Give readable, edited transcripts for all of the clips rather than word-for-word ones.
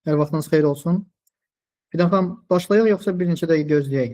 Hər vaxtınız xeyir olsun. Fidan xanım, başlayaq yoxsa bir neçə dəqiqə gözləyək?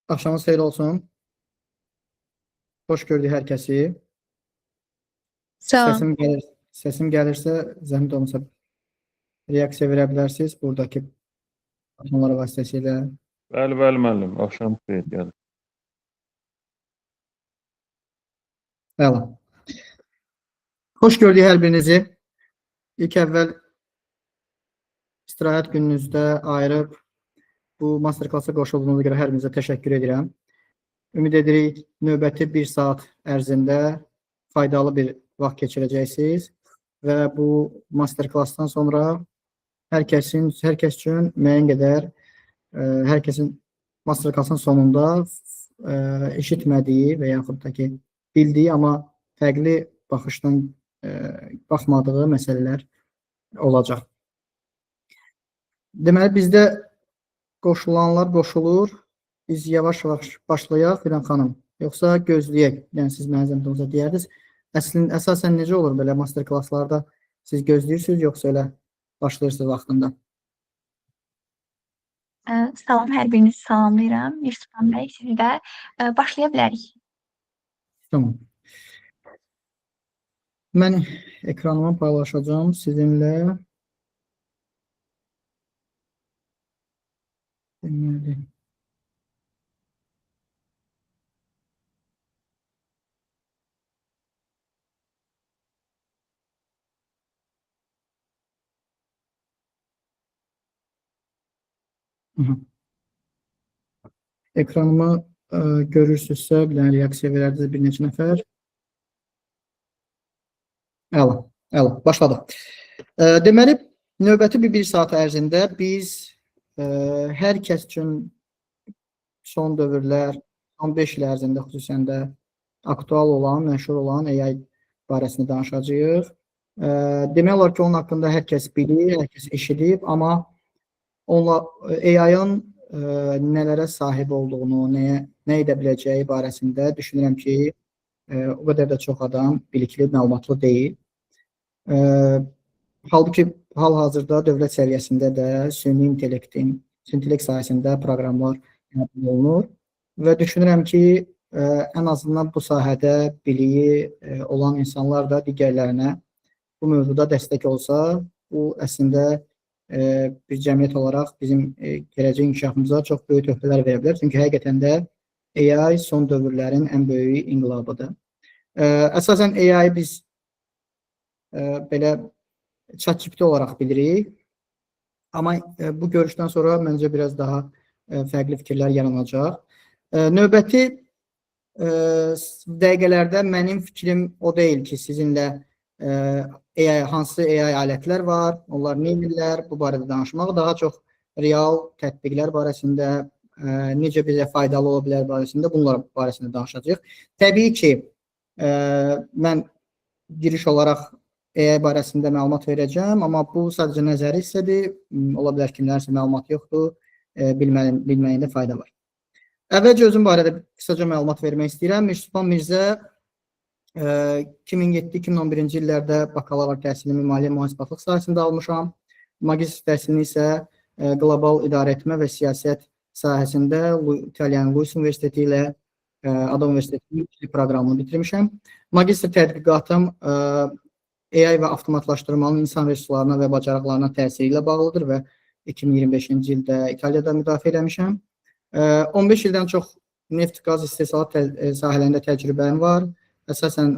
Axşamınız xeyir olsun. Xoş gördük hər kəsi. Sağ ol. Səsim gəlirsə, zəhmət olmasa reaksiya verə bilərsiniz buradakı butonlar vasitəsilə. Bəli, müəllim. Axşam xeyir gəlir. Əla. Xoş gördük hər birinizi. İlk əvvəl istirahət gününüzdə ayırıb bu masterclass-a qoşulduğunuza görə hər birinizə təşəkkür edirəm. Ümid edirik, növbəti bir saat ərzində faydalı bir vaxt keçirəcəksiniz və bu masterclass-dan sonra hər kəs üçün müəyyən qədər hər kəsin masterclass-ın sonunda eşitmədiyi və yaxud da ki, bildiyi, amma fərqli baxışdan baxmadığı məsələlər olacaq. Deməli, bizdə qoşulanlar qoşulur. Biz yavaş-yavaş başlayaq, Fidan xanım. Yoxsa gözləyək? Yəni, siz mənə zəhmət olsa deyərdiniz. Əsasən necə olur belə masterclasslarda? Siz gözləyirsiniz, yoxsa elə başlayırsınız vaxtında? Salam, hər birinizi salamlayıram. Yusufan bəy, sizi də başlaya bilərik. Tamam. Mən ekranımı paylaşacağım sizinlə. Deməli. Ekranımı görürsünüzsə, bir dənə reaksiya verərdiniz bir neçə nəfər. Əla, başladıq. Deməli, növbəti bir saat ərzində biz hər kəs üçün son dövrlər, son 5 il ərzində xüsusən də aktual olan, məşhur olan AI barəsində danışacağıq. Demək olar ki, onun haqqında hər kəs bilir, hər kəs eşidib, amma AI-ın nələrə sahib olduğunu, nə edə biləcəyi barəsində düşünürəm ki, o qədər də çox adam bilikli, məlumatlı deyil. Halbuki hal-hazırda dövlət səviyyəsində də süni intellekt sayəsində proqramlar olunur və düşünürəm ki, ən azından bu sahədə biliyi olan insanlar da digərlərinə bu mövzuda dəstək olsa, bu əslində bir cəmiyyət olaraq bizim gələcək inkişafımıza çox böyük töhfələr verə bilər. Çünki həqiqətən də AI son dövrlərin ən böyük inqilabıdır. Əsasən AI biz belə ChatGPT olaraq bilirik. Amma bu görüşdən sonra məncə biraz daha fərqli fikirlər yaranacaq. Növbəti dəqiqələrdə mənim fikrim o deyil ki, sizinlə hansı AI alətlər var, onlar nə edirlər, bu barədə danışmaq, daha çox real tətbiqlər barəsində, necə bizə faydalı ola bilər barəsində, bunlar barəsində danışacağıq. Təbii ki, mən giriş olaraq AI barəsində məlumat verəcəm, amma bu sadəcə nəzəri hissədir. Ola bilər kimlərsə məlumat yoxdur, bilməyində fayda var. Əvvəlcə özüm barədə qısaca məlumat vermək istəyirəm. Yusufan Mirzə 2007-2011-ci illərdə bakalavr təhsilini maliyyə mühasibatlıq sahəsində almışam. Magistr təhsilini isə qlobal idarəetmə və siyasət sahəsində İtalyan Luis Universiteti ilə Ada Universitetinin proqramını bitirmişəm. Magistr tədqiqatım AI və avtomatlaşdırmanın insan resurslarına və bacarıqlarına təsiri ilə bağlıdır və 2025-ci ildə İtaliyada müdafiə eləmişəm. 15 ildən çox neft, qaz istehsalat sahələrində təcrübəm var. Əsasən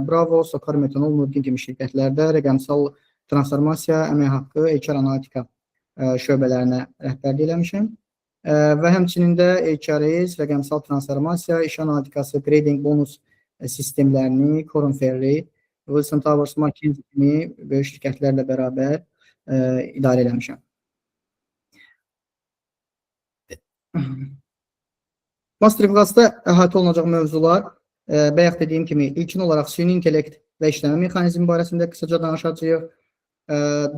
Bravo, Sokar Metanol, Nurgin kimi şirkətlərdə rəqəmsal transformasiya, əmək haqqı, HR analitika şöbələrinə rəhbərlik eləmişəm. Və həmçinin də HRS, rəqəmsal transformasiya, iş analitikası, grading bonus sistemlərini, Korn Ferry, Wilson Towers, McKinsey kimi böyük şirkətlərlə bərabər idarə eləmişəm. Masterclass-da əhatə olunacaq mövzular, bayaq dediyim kimi, ilkin olaraq süni intellekt və işləmə mexanizmi barəsində qısaca danışacağıq.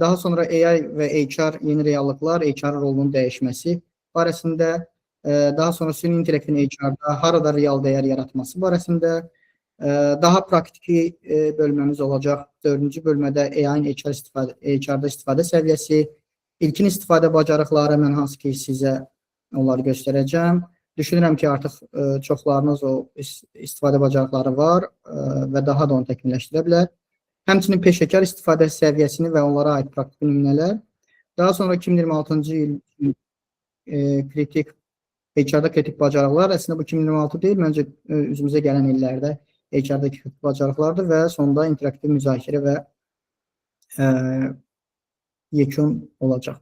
Daha sonra AI və HR yeni reallıqlar, HR rolunun dəyişməsi barəsində, daha sonra süni intellektin HR-da harada real dəyər yaratması barəsində, daha praktiki bölməmiz olacaq. 4-cü bölmədə AI-ın HR-da istifadə səviyyəsi, ilkin istifadə bacarıqları, mən hansı ki sizə onları göstərəcəm. Düşünürəm ki, artıq çoxlarınız o istifadə bacarıqları var və daha da onu təkmilləşdirə bilər. Həmçinin peşəkar istifadə səviyyəsini və onlara aid praktiki nümunələr. Daha sonra 2026-cı il HR-da kritik bacarıqlar, əslində bu 2026 deyil, məncə üzümüzə gələn illərdə HR-da kritik bacarıqlardır və sonda interaktiv müzakirə və yekun olacaq.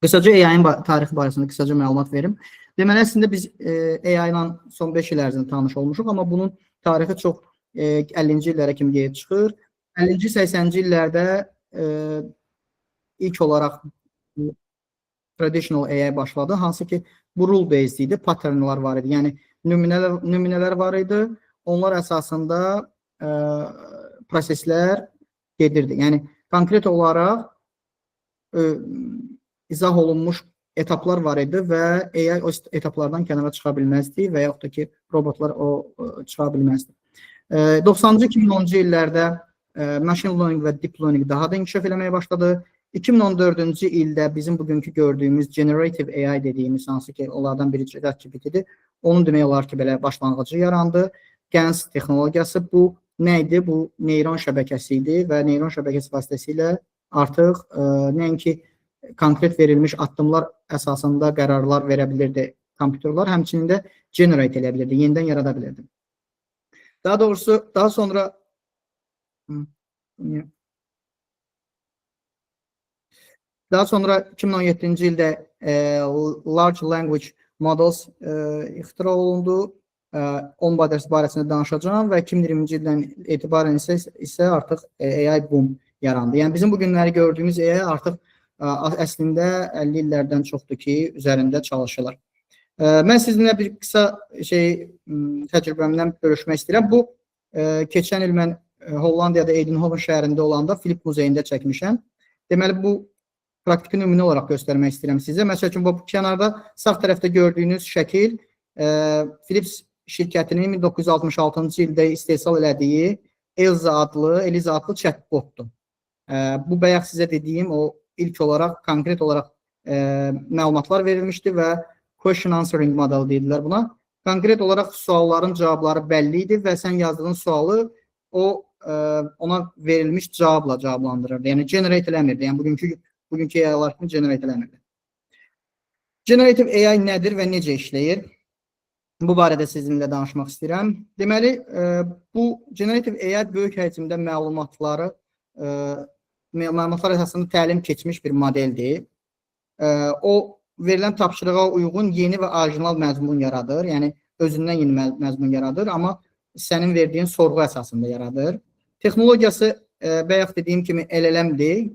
Qısaca AI-ın tarixi barəsində qısaca məlumat verim. Deməli, əslində biz AI ilə son 5 il ərzində tanış olmuşuq, amma bunun tarixi çox 50-ci illərə kimi gedib çıxır. 50-ci, 80-ci illərdə ilk olaraq traditional AI başladı, hansı ki bu rule-based idi, patternlar var idi, yəni nümunələr var idi, onlar əsasında proseslər gedirdi. Yəni, konkret olaraq izah olunmuş etaplar var idi və AI o etaplardan kənara çıxa bilməzdi və yaxud da ki, robotlar o çıxa bilməzdi. 90-cı, 2010-cu illərdə machine learning və deep learning daha da inkişaf eləməyə başladı. 2014-cü ildə bizim bugünkü gördüyümüz generative AI dediyimiz, hansı ki, onlardan biri ChatGPT-dir. Onun demək olar ki, belə başlanğıcı yarandı. GANs texnologiyası bu nə idi? Bu neyron şəbəkəsi idi və neyron şəbəkəsi vasitəsilə artıq nəinki konkret verilmiş addımlar əsasında qərarlar verə bilirdi kompüterlər, həmçinin də generate edə bilirdi, yenidən yarada bilirdi. Daha doğrusu, daha sonra Daha sonra 2017-ci ildə Large Language Models ixtira olundu. On-Borders barəsində danışacağım və 2020-ci ildən etibarən isə artıq AI boom yarandı. Yəni, bizim bugünləri gördüyümüz AI artıq əslində 50 illərdən çoxdur ki, üzərində çalışılır. Mən sizinlə bir qısa təcrübəmdən bölüşmək istəyirəm. Bu, keçən il mən Hollandiyada Eindhoven şəhərində olanda Philips muzeyində çəkmişəm. Deməli, bu praktiki nümunə olaraq göstərmək istəyirəm sizə. Məsəl üçün, bu kənarda sağ tərəfdə gördüyünüz şəkil Philips şirkətinin 1966-cı ildə istehsal elədiyi Eliza adlı chatbotdur. Bu, bayaq sizə dediyim o ilk olaraq, konkret olaraq məlumatlar verilmişdi və question answering model deyirlər buna. Konkret olaraq sualların cavabları bəlli idi və sən yazdığın sualı ona verilmiş cavabla cavablandırırdı. Yəni, generate eləmirdi. Yəni, bugünkü AI-lar kimi generate eləmirdi. Generative AI nədir və necə işləyir? Bu barədə sizinlə danışmaq istəyirəm. Deməli, bu generative AI böyük həcmdə məlumatlar əsasında təlim keçmiş bir modeldir. O, verilən tapşırığa uyğun yeni və orijinal məzmun yaradır. Yəni, özündən yeni məzmun yaradır, amma sənin verdiyin sorğu əsasında yaradır. Texnologiyası, bayaq dediyim kimi LLM-dir,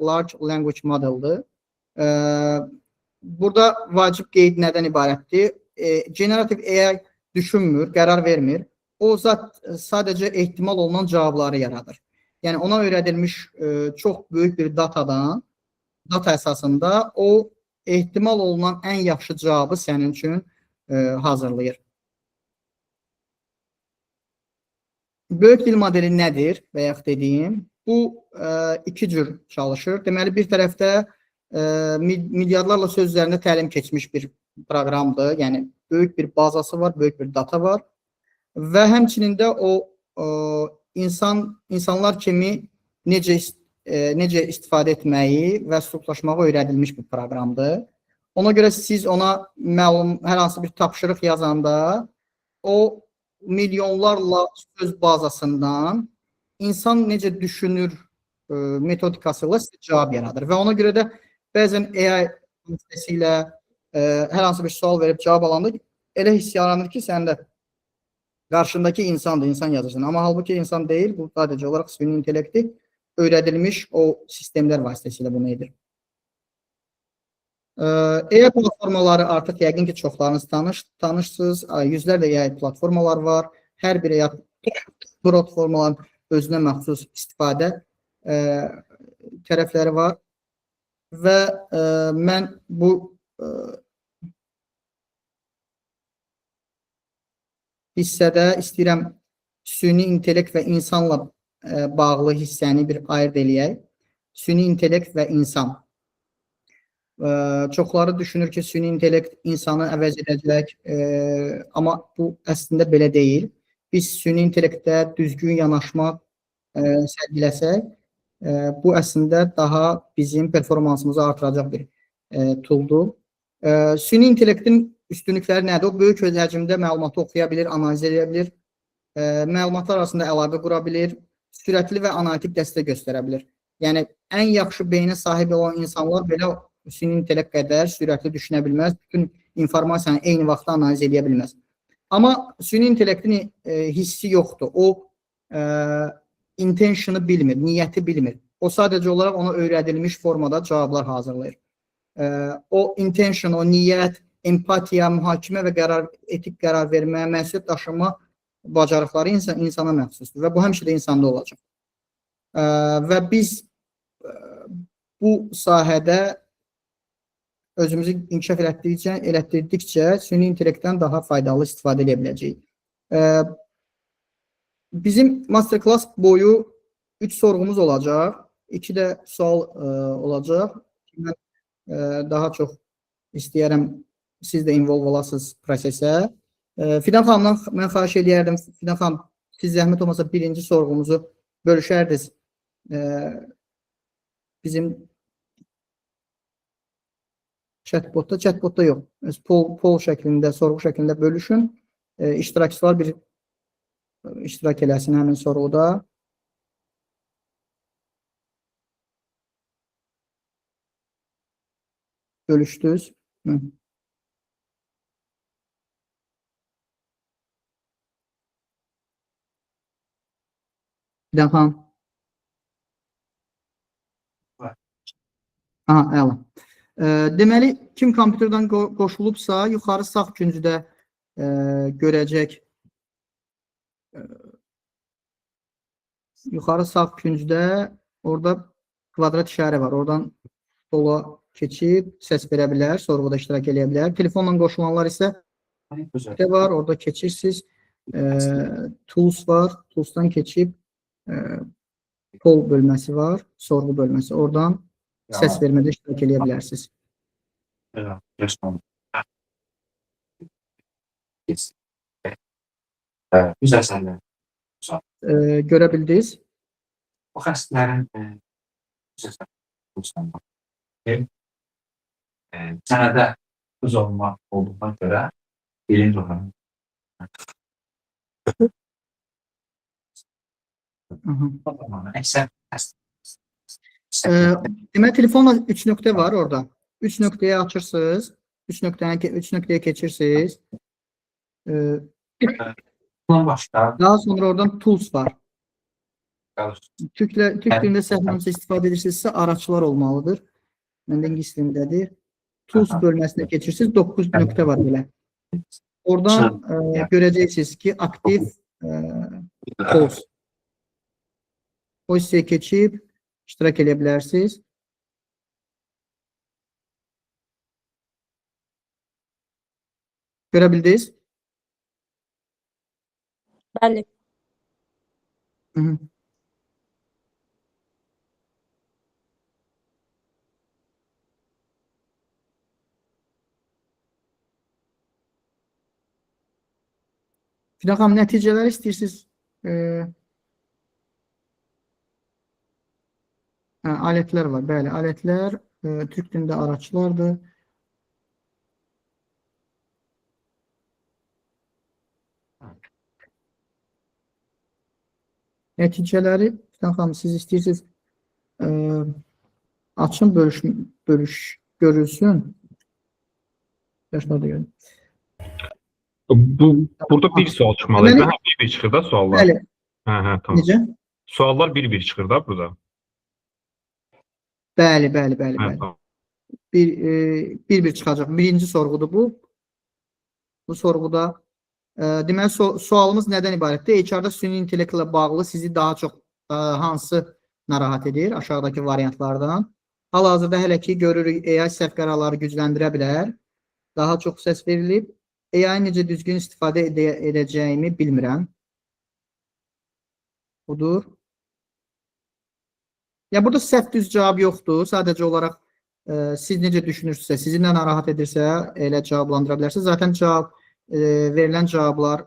Large Language Model-dır. Burada vacib qeyd nədən ibarətdir? Generative AI düşünmür, qərar vermir. O sadəcə ehtimal olunan cavabları yaradır. Yəni, ona öyrədilmiş çox böyük bir data əsasında o ehtimal olunan ən yaxşı cavabı sənin üçün hazırlayır. Böyük dil modeli nədir? Bayaq dediyim. bu iki cür çalışır. Deməli, bir tərəfdə milyardlarla söz üzərində təlim keçmiş bir proqramdır. Yəni, böyük bir bazası var, böyük bir data var. Və həmçinin də insanlar kimi necə istifadə etməyi və strukturlaşmağı öyrədilmiş bir proqramdır. Ona görə siz ona hər hansı bir tapşırıq yazanda o milyonlarla söz bazasından insan necə düşünür metodikası ilə sizə cavab yaradır. Və ona görə də bəzən AI vasitəsilə hər hansı bir sual verib cavab alanda elə hiss yaranır ki, səndə qarşındakı insandır, insan yazırsan. Amma halbuki insan deyil, bu sadəcə olaraq süni intellekti öyrədilmiş o sistemlər vasitəsilə bunu edir. AI platformaları artıq yəqin ki, çoxlarınız tanışsınız. Yüzlərlə AI platformalar var. Hər bir AI platformaların özünə məxsus istifadə tərəfləri var. Və mən bu hissədə istəyirəm süni intellekt və insanla bağlı hissəni bir ayırt eləyək. Süni intellekt və insan. Çoxları düşünür ki, süni intellekt insanı əvəz edəcək, amma bu əslində belə deyil. Biz süni intellektdə düzgün yanaşma sərgiləsək, bu əslində daha bizim performansımızı artıracaq bir tooldur. Süni intellektin üstünlükləri nədir? O böyük həcmdə məlumatı oxuya bilir, analiz edə bilir, məlumatlar arasında əlaqə qura bilir, sürətli və analitik dəstək göstərə bilir. Yəni, ən yaxşı beyinə sahib olan insanlar belə süni intellekt qədər sürətli düşünə bilməz, bütün informasiyanı eyni vaxtda analiz edə bilməz. Amma süni intellektin hissi yoxdur. O intentionu bilmir, niyyəti bilmir. O sadəcə olaraq ona öyrədilmiş formada cavablar hazırlayır. O intention, o niyyət, empatiya, mühakimə və etik qərar vermə, məsuliyyət daşıma bacarıqları insana məxsusdur və bu həmişə də insanda olacaq. Və biz bu sahədə özümüzü inkişaf elətdirdikcə süni intellektdən daha faydalı istifadə edə biləcəyik. Bizim masterclass boyu 3 sorğumuz olacaq, 2 də sual olacaq. Mən daha çox istəyərəm siz də involve olasınız prosesə. Fidan xanımdan mən xahiş edərdim. Fidan xanım, siz zəhmət olmasa birinci sorğumuzu bölüşərdiniz. Bizim chatbotda yox. Poll şəklində, sorğu şəklində bölüşün. İştirakçılar bir iştirak eləsin həmin sorğuda. Bölüşdünüz. Fidan xanım. Aha, əla. Deməli, kim kompüterdən qoşulubsa, yuxarı sağ küncdə görəcək. Yuxarı sağ küncdə orada kvadrat işarə var. Oradan sola keçib səs verə bilər, sorğuda iştirak edə bilər. Telefonla qoşulanlar isə var, orada keçirsiniz. Tools var, toolsdan keçib poll bölməsi var, sorğu bölməsi. Oradan səs vermədə iştirak edə bilərsiniz. Güzel sənlə. Görə bildiniz? O xəstələrin sənədə öz olma olduğuna görə birinci oranı. Deməli, telefonla 3 nöqtə var orada. 3 nöqtəyə açırsınız. 3 nöqtəyə keçirsiniz. Daha sonra oradan tools var. Türk dilində səhvlərimsə istifadə edirsinizsə araçlar olmalıdır. Məndə ingilis dilindədir. Tools bölməsinə keçirsiniz. 9 nöqtə var belə. Oradan görəcəksiniz ki, aktiv polls. O hissəyə keçib iştirak edə bilərsiniz. Görə bildiniz? Bəli. Fidan xanım, nəticələri istəyirsiniz? Alətlər var, bəli, alətlər Türk dilində araçlardır. Nəticələri, Fidan xanım, siz istəyirsiniz açın, görülsün. Yaşlarda görün. Burada bir sual çıxmalıydı. Bir çıxır da suallar. Bəli. Tamam. Necə? Suallar bir çıxır da burada. Bəli. Tamam. Bir çıxacaq. Birinci sorğudur bu. Bu sorğuda deməli sualımız nədən ibarətdir? HR-da süni intellektlə bağlı sizi daha çox hansı narahat edir? Aşağıdakı variantlardan. Hal-hazırda hələ ki görürük AI səhv qərarları gücləndirə bilər. Daha çox səs verilib. AI necə düzgün istifadə edəcəyimi bilmirəm. Budur. Ya burada səhv düz cavab yoxdur. Sadəcə olaraq siz necə düşünürsünüzsə, sizi nə narahat edirsə elə cavablandıra bilərsiniz. Zaten verilən cavablar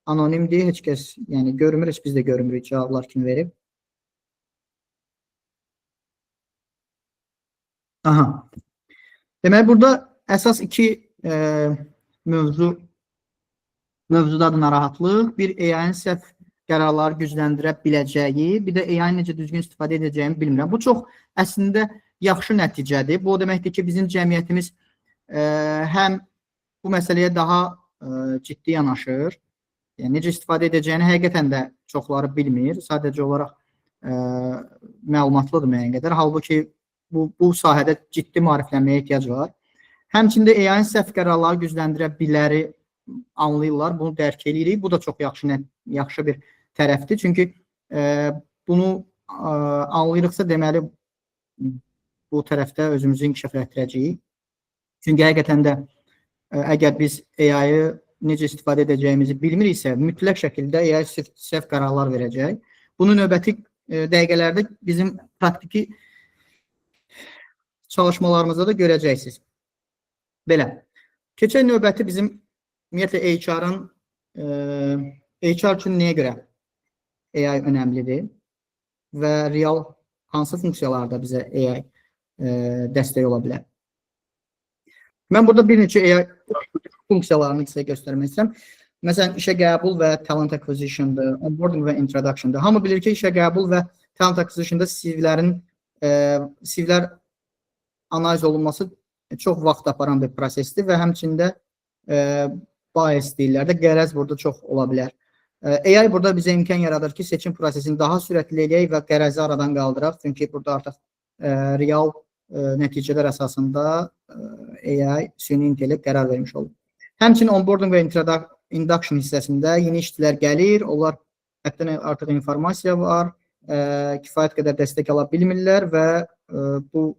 anonimdir. Heç kəs görmür, heç biz də görmürük cavablar kim verib. Aha. Deməli, burada əsas iki mövzudadır narahatlıq. Bir, AI-nin səhv qərarları gücləndirə biləcəyi, bir də AI-nin necə düzgün istifadə edəcəyimi bilmirəm. Bu çox əslində yaxşı nəticədir. Bu o deməkdir ki, bizim cəmiyyətimiz həm bu məsələyə daha ciddi yanaşır. Yəni, necə istifadə edəcəyini həqiqətən də çoxları bilmir. Sadəcə olaraq məlumatlıdır müəyyən qədər. Halbuki bu sahədə ciddi maariflənməyə ehtiyac var. Həmçində AI-nin səhv qərarları gücləndirə biləri anlayırlar. Bunu dərk edirik. Bu da çox yaxşı bir tərəfdir. Çünki bunu anlayırıqsa deməli bu tərəfdə özümüzü inkişaf etdirəcəyik. Çünki həqiqətən də əgər biz AI-yı necə istifadə edəcəyimizi bilmiriksə, mütləq şəkildə AI səhv qərarlar verəcək. Bunu növbəti dəqiqələrdə bizim praktiki çalışmalarımızda da görəcəksiniz. Belə. Keçək növbəti bizim ümumiyyətlə HR üçün nəyə görə AI önəmlidir və real hansı funksiyalarda bizə AI dəstək ola bilər? Mən burada bir neçə AI funksiyalarını sizə göstərmək istəyirəm. Məsələn, işə qəbul və talent acquisition'dır, onboarding və introduction'dır. Hamı bilir ki, işə qəbul və talent acquisition'da CV-lər analiz olunması çox vaxt aparan bir prosesdir və həmçində bias deyirlər də, qərəz burada çox ola bilər. AI burada bizə imkan yaradır ki, seçim prosesini daha sürətli eləyək və qərəzi aradan qaldıraq. Çünki burada artıq real nəticələr əsasında AI, süni intellekt qərar vermiş olur. Həmçinin onboarding və induction hissəsində yeni işçilər gəlir, onlar həddən artıq informasiya var, kifayət qədər dəstək ala bilmirlər və bu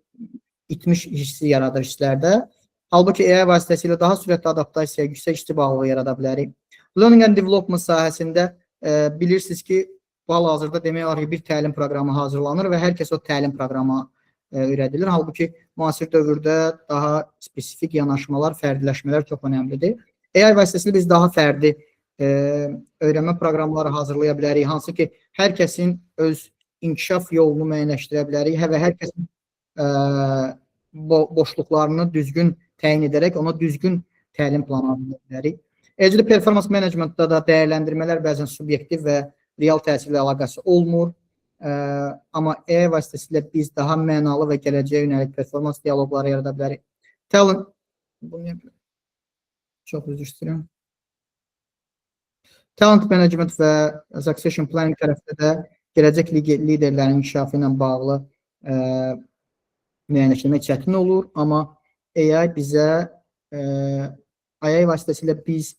itmiş hissi yaradır işlərdə. Halbuki AI vasitəsilə daha sürətli adaptasiya, yüksək işçi bağlılığı yarada bilərik. Learning and development sahəsində bilirsiniz ki, hal-hazırda demək olar ki, bir təlim proqramı hazırlanır və hər kəs o təlim proqramı öyrədilir. Halbuki müasir dövrdə daha spesifik yanaşmalar, fərdiləşmələr çox önəmlidir. AI vasitəsilə biz daha fərdi öyrənmə proqramları hazırlaya bilərik, hansı ki, hər kəsin öz inkişaf yolunu müəyyənləşdirə bilərik və hər kəsin boşluqlarını düzgün təyin edərək ona düzgün təlim planı hazırlaya bilərik. Eləcə də performans menecmentdə də dəyərləndirmələr bəzən subyektiv və real təsirlə əlaqəsi olmur. Amma AI vasitəsilə biz daha mənalı və gələcəyə yönəlik performans dialoqları yarada bilərik. Talent, çox üzr istəyirəm. Talent management və succession planning tərəfdə də gələcək liderlərin inkişafı ilə bağlı müəyyənləşdirmək çətin olur, amma AI bizə AI vasitəsilə biz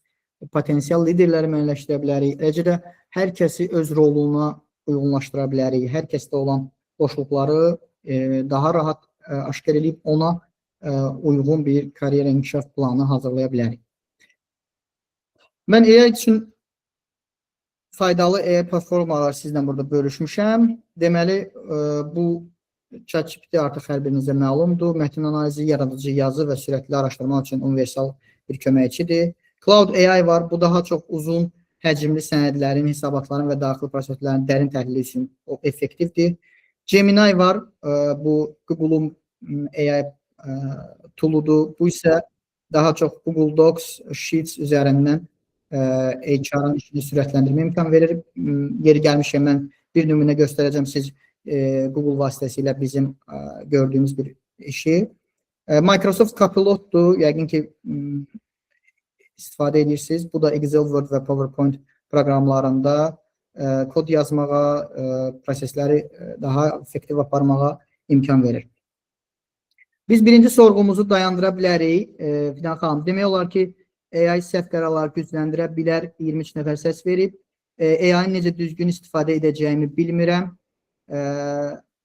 potensial liderləri müəyyənləşdirə bilərik. Eləcə də hər kəsi öz roluna uyğunlaşdıra bilərik. Hər kəsdə olan boşluqları daha rahat aşkar edib ona uyğun bir karyera inkişaf planı hazırlaya bilərik. Mən AI üçün faydalı AI platformalar sizlə burada bölüşmüşəm. Deməli, bu ChatGPT artıq hər birinizə məlumdur. Mətin analizi, yaradıcı yazı və sürətli araşdırma üçün universal bir köməkçidir. Cloud AI var. Bu daha çox uzun həcmli sənədlərin, hesabatların və daxil proseslərin dərin təhlili üçün o effektivdir. Gemini var. Bu Google'un AI tooludur. Bu isə daha çox Google Docs, Sheets üzərindən HR-ın işini sürətləndirmə imkan verir. Yeri gəlmişkən mən bir nümunə göstərəcəm siz Google vasitəsilə bizim gördüyümüz bir işi. Microsoft Copilot'dur. Yəqin ki istifadə edirsiniz. Bu da Excel, Word və PowerPoint proqramlarında kod yazmağa, prosesləri daha effektiv aparmağa imkan verir. Biz birinci sorğumuzu dayandıra bilərik. Fidan xanım, demək olar ki, AI səhv qərarlar gücləndirə bilər. 23 nəfər səs verib. AI-ın necə düzgün istifadə edəcəyimi bilmirəm.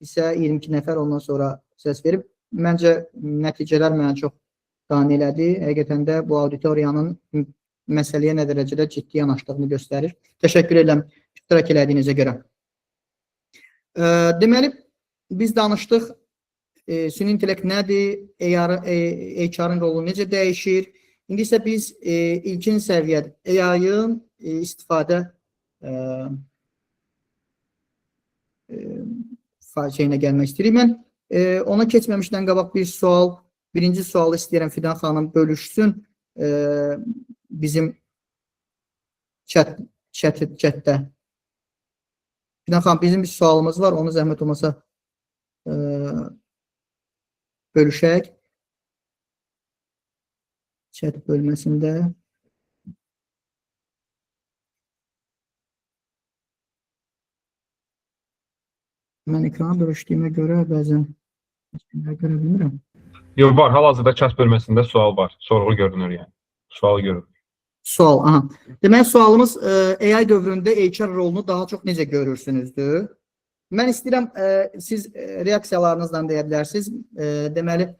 İsə 22 nəfər ondan sonra səs verib. Məncə nəticələr mənə çox qane elədi. Həqiqətən də bu auditoriyanın məsələyə nə dərəcədə ciddi yanaşdığını göstərir. Təşəkkür edirəm iştirak elədiyinizə görə. Deməli, biz danışdıq. Süni intellekt nədir? HR-ın rolu necə dəyişir? İndi isə biz ilkin səviyyədə AI-ın istifadə şeyinə gəlmək istəyirik. Mən ona keçməmişdən qabaq birinci sualı istəyirəm Fidan xanım bölüşsün bizim chatdə. Fidan xanım, bizim bir sualımız var, onu zəhmət olmasa bölüşək. Chat bölməsində. Mən ekrana bölüşdüyümə görə bəzən görə bilmirəm. Yox, var. Hal-hazırda chat bölməsində sual var. Sorğu görünür yəni. Sual görünür. Sual, aha. Demək, sualımız AI dövründə HR rolunu daha çox necə görürsünüzdür? Mən istəyirəm, siz reaksiyalarınızdan deyə bilərsiniz. Deməli,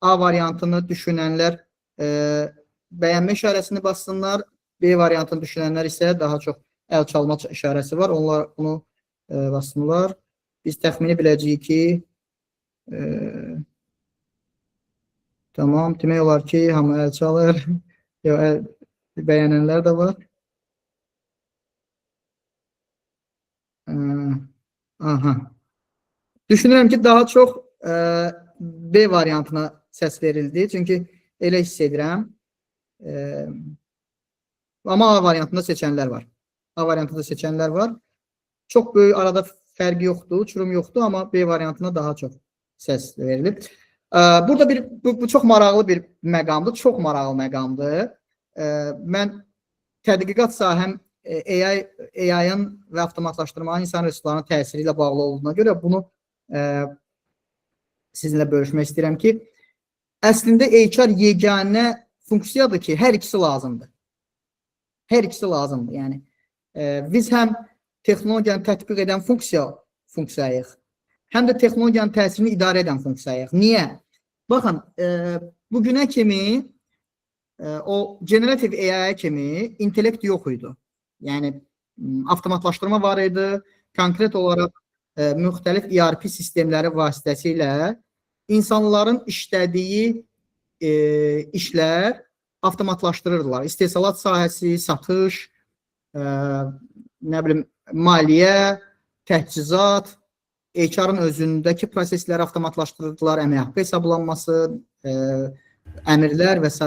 A variantını düşünənlər bəyənmə işarəsini bassınlar. B variantını düşünənlər isə daha çox əl çalma işarəsi var. Onlar bunu bassınlar. Biz təxmini biləcəyik ki, tamam, demək olar ki, hamı əl çalır. Bəyənənlər də var. Aha. Düşünürəm ki, daha çox B variantına səs verildi. Çünki elə hiss edirəm. Amma A variantında seçənlər var. A variantında seçənlər var. Çox böyük arada fərqi yoxdur, uçurum yoxdur, amma B variantına daha çox səs verilib. Burada bu çox maraqlı bir məqamdır, çox maraqlı məqamdır. Mən tədqiqat sahəm AI-ın və avtomatlaşdırmanın insan resurslarının təsiri ilə bağlı olduğuna görə bunu sizinlə bölüşmək istəyirəm ki, əslində HR yeganə funksiyadır ki, hər ikisi lazımdır. Hər ikisi lazımdır. Yəni, biz həm texnologiyanı tətbiq edən funksiyayıq, həm də texnologiyanın təsirini idarə edən funksiyayıq. Niyə? Baxın, bugünə kimi o generativ AI kimi intellekt yox idi. Yəni, avtomatlaşdırma var idi, konkret olaraq müxtəlif ERP sistemləri vasitəsilə insanların işlədiyi işlər avtomatlaşdırırdılar. İstehsalat sahəsi, satış, nə bilim, maliyyə, təchizat, HR-ın özündəki prosesləri avtomatlaşdırırdılar, əmək haqqı hesablanması, əmrlər və s.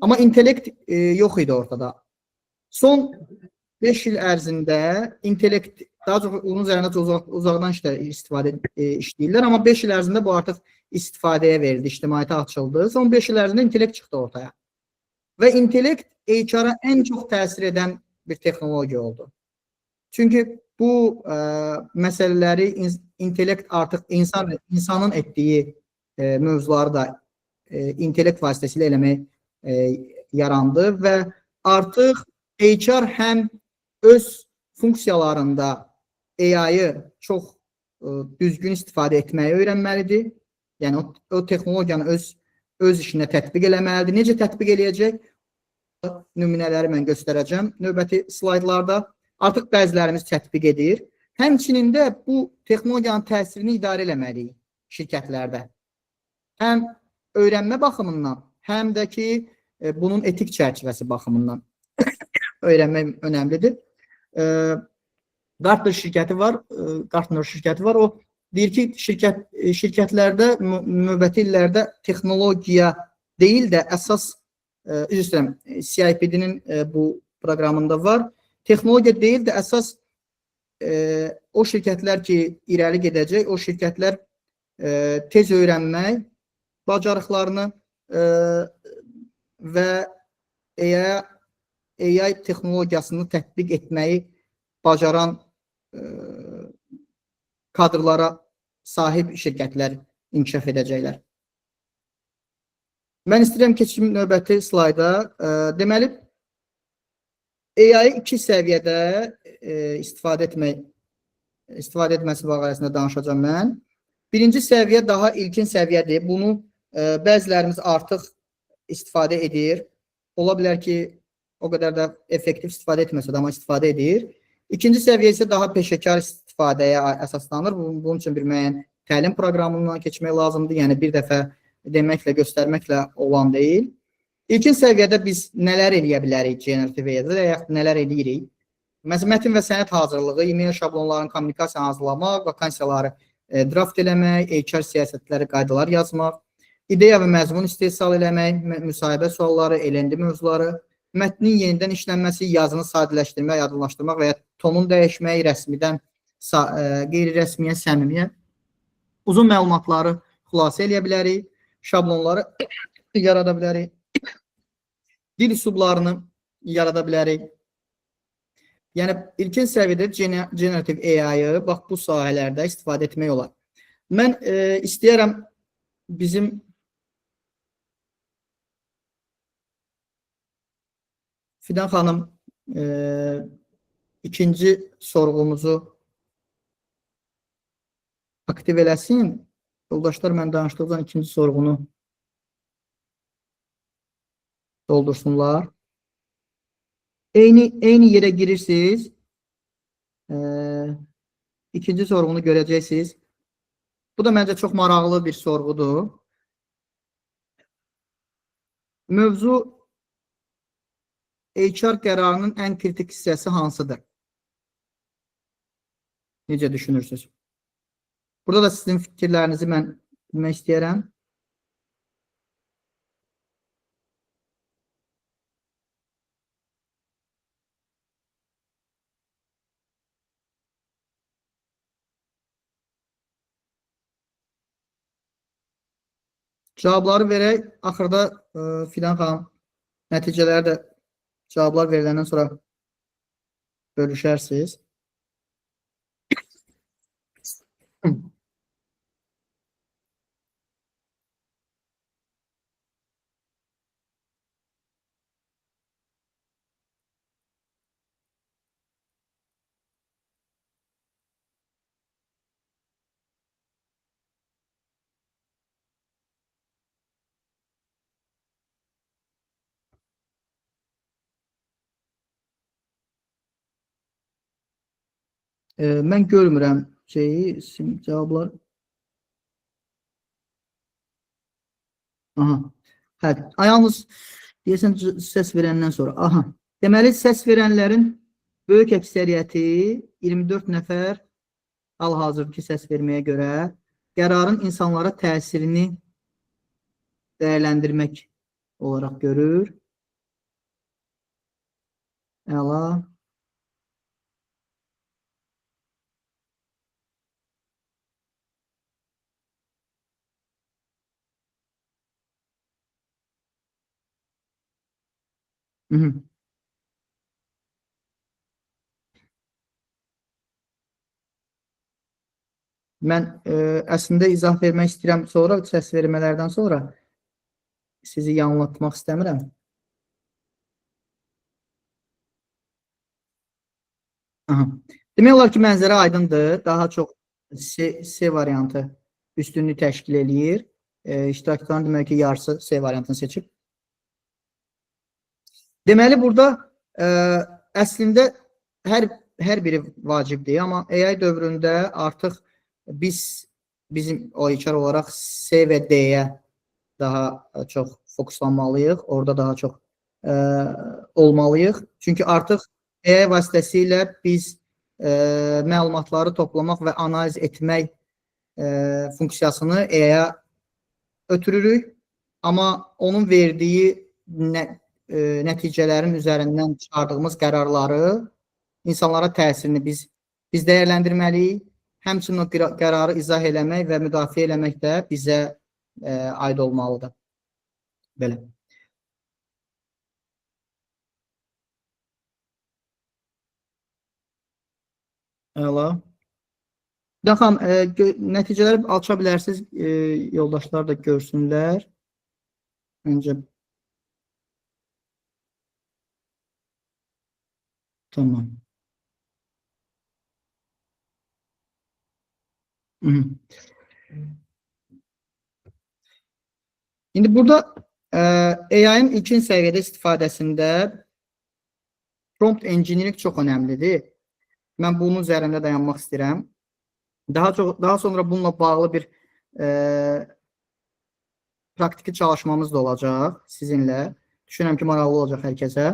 Amma intellekt yox idi ortada. Son 5 il ərzində intellekt, daha çox onun üzərində uzaqdan işləyirlər, amma 5 il ərzində bu artıq istifadəyə verildi, ictimaiyyətə açıldı. Son 5 il ərzində intellekt çıxdı ortaya. Və intellekt HR-a ən çox təsir edən bir texnologiya oldu. Çünki bu məsələləri intellekt artıq insanın etdiyi mövzuları da intellekt vasitəsilə eləmək yarandı və artıq HR həm öz funksiyalarında AI-yı çox düzgün istifadə etməyi öyrənməlidir. Yəni, o texnologiyanı öz işinə tətbiq eləməlidir. Necə tətbiq eləyəcək? Nümunələri mən göstərəcəm növbəti slaydlarda. Artıq bəzilərimiz tətbiq edir. Həmçinin də bu texnologiyanın təsirini idarə eləməliyik şirkətlərdə. Həm öyrənmə baxımından, həm də ki, bunun etik çərçivəsi baxımından öyrənmək önəmlidir. Gartner şirkəti var. O deyir ki, şirkətlərdə növbəti illərdə texnologiya deyil də əsas CIPD-nin bu proqramında var. Texnologiya deyil də əsas o şirkətlər ki, irəli gedəcək, o şirkətlər tez öyrənmək bacarıqlarını və AI texnologiyasını tətbiq etməyi bacaran kadrlara sahib şirkətlər inkişaf edəcəklər. Mən istəyirəm keçim növbəti slayda. Deməli, AI-i 2 səviyyədə istifadə etməsi barəsində danışacağım mən. Birinci səviyyə daha ilkin səviyyədir. Bunu bəzilərimiz artıq istifadə edir. Ola bilər ki, o qədər də effektiv istifadə etməsə də, amma istifadə edir. İkinci səviyyə isə daha peşəkar istifadəyə əsaslanır. Bunun üçün bir müəyyən təlim proqramından keçmək lazımdır. Yəni, bir dəfə deməklə, göstərməklə olan deyil. İlkin səviyyədə biz nələr eləyə bilərik generativ AI-də və yaxud nələr eləyirik? Mətin və sənəd hazırlığı, e-mail şablonlarının kommunikasiyanı hazırlamaq, vakansiyaları draft eləmək, HR siyasətləri, qaydalar yazmaq, ideya və məzmun istehsal eləmək, müsahibə sualları, elendi mövzuları, mətnin yenidən işlənməsi, yazını sadələşdirmək, aydınlaşdırmaq və ya tonun dəyişmək, rəsmidən qeyri-rəsmiyə, səmimiyə, uzun məlumatları xülasə eləyə bilərik, şablonları yarada bilərik, dil üslublarını yarada bilərik. Yəni, ilkin səviyyədə generativ AI-ı bax, bu sahələrdə istifadə etmək olar. Mən istəyərəm bizim Fidan xanım ikinci sorğumuzu aktiv eləsin. Yoldaşlar, mən danışdıqdan ikinci sorğunu doldursunlar. Eyni yerə girirsiniz. İkinci sorğunu görəcəksiniz. Bu da məncə çox maraqlı bir sorğudur. Mövzu HR qərarının ən kritik hissəsi hansıdır? Necə düşünürsünüz? Burada da sizin fikirlərinizi mən bilmək istəyərəm. Cavabları verək. Axırda Fidan xanım nəticələri də cavablar veriləndən sonra bölüşərsiniz. Mən görmürəm cavablar. Aha. Hə, yalnız deyəsən səs verəndən sonra. Aha. Deməli, səs verənlərin böyük əksəriyyəti 24 nəfər hal-hazırki səs verməyə görə qərarın insanlara təsirini dəyərləndirmək olaraq görür. Əla. Mən əslində izah vermək istəyirəm sonra, səs vermələrdən sonra sizi yanıltmaq istəmirəm. Demək olar ki, mənzərə aydındır. Daha çox C variantı üstünlüyü təşkil eləyir. İştirakçıların demək ki, yarısı C variantını seçib. Deməli, burada əslində hər biri vacibdir, amma AI dövründə artıq bizim o HR olaraq C və D-yə daha çox fokuslanmalıyıq, orada daha çox olmalıyıq. Çünki artıq AI vasitəsilə biz məlumatları toplamaq və analiz etmək funksiyasını AI-ya ötürürük. Amma onun verdiyi nəticələrin üzərindən çıxardığımız qərarları, insanlara təsirini biz dəyərləndirməliyik. Həmçinin o qərarı izah eləmək və müdafiə eləmək də bizə aid olmalıdır. Belə. Əla. Baxın, nəticələri aça bilərsiniz, yoldaşlar da görsünlər. Öncə. Tamam. İndi burada AI-ın ilkin səviyyədə istifadəsində prompt engineering çox önəmlidir. Mən bunun üzərində dayanmaq istəyirəm. Daha sonra bununla bağlı bir praktiki çalışmamız da olacaq sizinlə. Düşünürəm ki, maraqlı olacaq hər kəsə.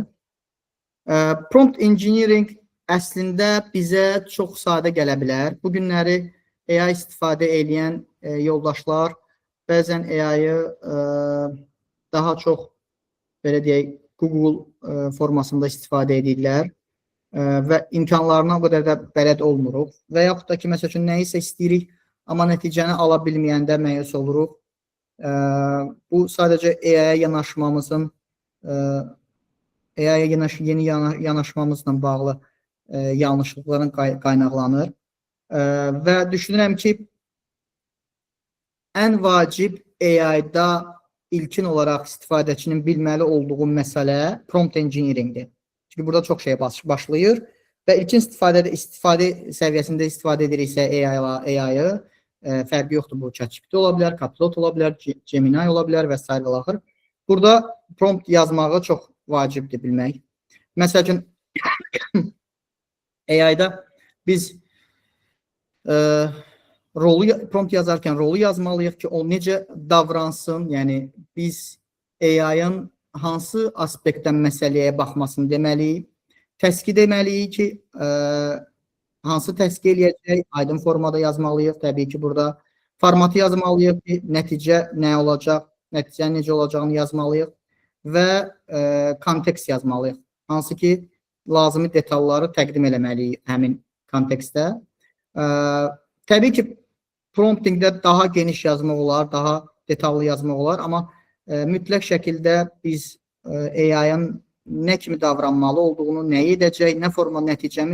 Prompt engineering əslində bizə çox sadə gələ bilər. Bu günləri AI istifadə edən yoldaşlar bəzən AI-yı daha çox, belə deyək, Google formasında istifadə edirlər və imkanlarına o qədər də bələd olmuruq. Və yaxud da ki, məsəl üçün, nəyisə istəyirik, amma nəticəni ala bilməyəndə məyus oluruq. Bu sadəcə AI-ya yanaşmamızın, AI-ya yeni yanaşmamızla bağlı yanlışlıqların qaynaqlanır. Və düşünürəm ki, ən vacib AI-da ilkin olaraq istifadəçinin bilməli olduğu məsələ prompt engineeringdir. Çünki burada çox şey başlayır və ilkin istifadə səviyyəsində istifadə ediriksə AI-yı, fərqi yoxdur, bu ChatGPT ola bilər, Copilot ola bilər, Gemini ola bilər və s. axır. Burada prompt yazmağı çox vacibdir bilmək. Məsəl üçün, AI-da biz prompt yazarkən rolu yazmalıyıq ki, o necə davransın, yəni biz AI-ın hansı aspektdən məsələyə baxmasını deməliyik, təsqi deməliyik ki, hansı təsqi eləyəcək, aydın formada yazmalıyıq, təbii ki, burada formatı yazmalıyıq ki, nəticə nə olacaq, nəticənin necə olacağını yazmalıyıq və kontekst yazmalıyıq, hansı ki, lazımi detalları təqdim eləməliyik həmin kontekstdə. Təbii ki, promptingdə daha geniş yazmaq olar, daha detallı yazmaq olar, amma mütləq şəkildə biz AI-ın nə kimi davranmalı olduğunu, nə edəcək, nə forma nəticə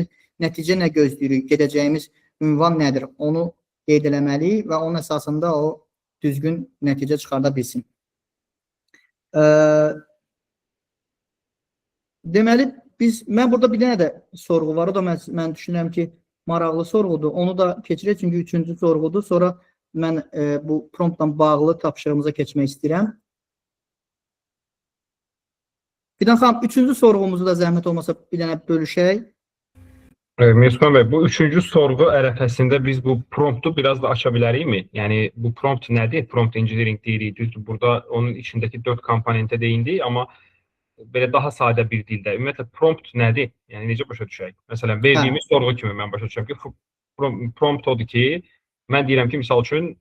nə gözləyirik, gedəcəyimiz ünvan nədir, onu qeyd eləməliyik və onun əsasında o düzgün nəticə çıxarda bilsin. Deməli, mən burada bir dənə də sorğu var, o da mən düşünürəm ki, maraqlı sorğudur. Onu da keçirək, çünki 3-cü sorğudur. Sonra mən bu promptla bağlı tapşırığımıza keçmək istəyirəm. Fidan xanım, 3-cü sorğumuzu da zəhmət olmasa bir dənə bölüşək. Mesut bəy, bu 3-cü sorğu ərəfəsində biz bu promptu biraz da aça bilərikmi? Yəni, bu prompt nədir? Prompt engineering deyirik. Düzdür, burada onun içindəki 4 komponentə deyindik, amma belə daha sadə bir dildə. Ümumiyyətlə, prompt nədir? Yəni, necə başa düşək? Məsələn, verdiyimiz sorğu kimi mən başa düşürəm ki, prompt odur ki, mən deyirəm ki, misal üçün,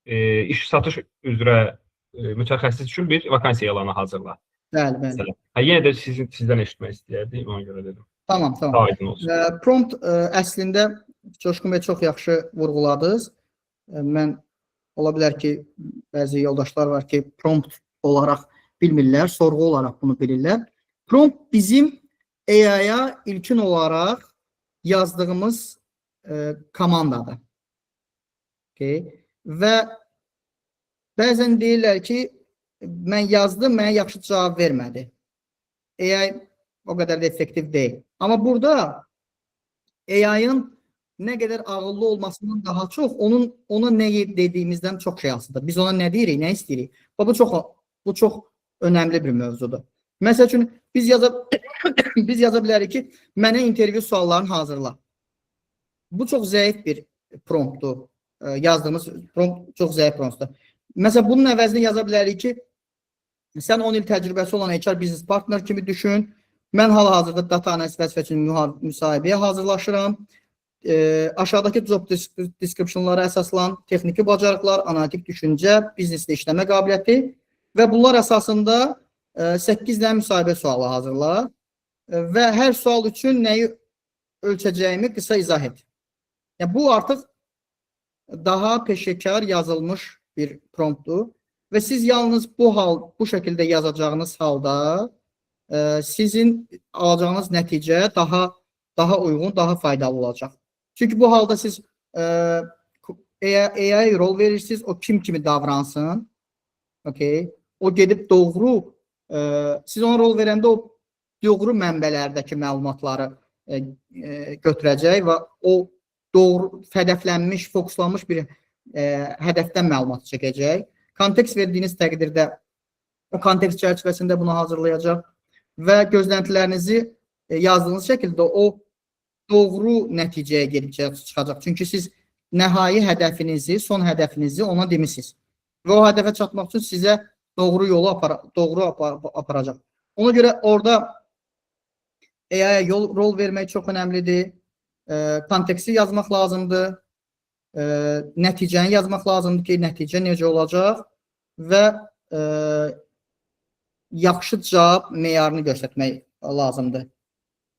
iş satış üzrə mütəxəssis üçün bir vakansiya elanı hazırla. Bəli. Yenə də sizdən eşitmək istəyərdik, ona görə dedim. Tamam. Aydın olsun. Prompt əslində Coşqun bəy çox yaxşı vurğuladınız. Mən ola bilər ki, bəzi yoldaşlar var ki, prompt olaraq bilmirlər, sorğu olaraq bunu bilirlər. Prompt bizim AI-ya ilkin olaraq yazdığımız komandadır. Və bəzən deyirlər ki, mən yazdım, mənə yaxşı cavab vermədi. AI o qədər də effektiv deyil. Amma burada AI-ın nə qədər ağıllı olmasından daha çox, ona nə dediyimizdən çox şey asılıdır. Biz ona nə deyirik, nə istəyirik? Bu çox önəmli bir mövzudur. Məsəl üçün, biz yaza bilərik ki, mənə intervyu suallarını hazırla. Bu çox zəif bir promptdur. Yazdığımız prompt çox zəif promptdur. Məsələn, bunun əvəzində yaza bilərik ki, Sən 10 il təcrübəsi olan HR business partner kimi düşün. Mən hal-hazırda data analiz vəzifəsi üçün müsahibəyə hazırlaşıram. Aşağıdakı job descriptionlara əsaslan texniki bacarıqlar, analitik düşüncə, biznesdə işləmə qabiliyyəti və bunlar əsasında 8 dənə müsahibə sualı hazırla və hər sual üçün nəyi ölçəcəyimi qısa izah et. Yəni, bu artıq daha peşəkar yazılmış bir promptdur və siz yalnız bu şəkildə yazacağınız halda sizin alacağınız nəticə daha uyğun, daha faydalı olacaq. Çünki bu halda siz AI rol verirsiniz, o kim kimi davransın. Okay. O gedib doğru, siz ona rol verəndə o doğru mənbələrdəki məlumatları götürəcək və o doğru, hədəflənmiş, fokuslanmış bir hədəfdən məlumat çəkəcək. Kontekst verdiyiniz təqdirdə o kontekst çərçivəsində bunu hazırlayacaq və gözləntilərinizi yazdığınız şəkildə o doğru nəticəyə gedib çıxacaq. Çünki siz nəhai hədəfinizi, son hədəfinizi ona demişsiniz. Və o hədəfə çatmaq üçün sizə doğru yolu aparacaq. Ona görə orada AI-ya rol vermək çox önəmlidir. Konteksti yazmaq lazımdır. Nəticəni yazmaq lazımdır ki, nəticə necə olacaq və yaxşı cavab meyarını göstərmək lazımdır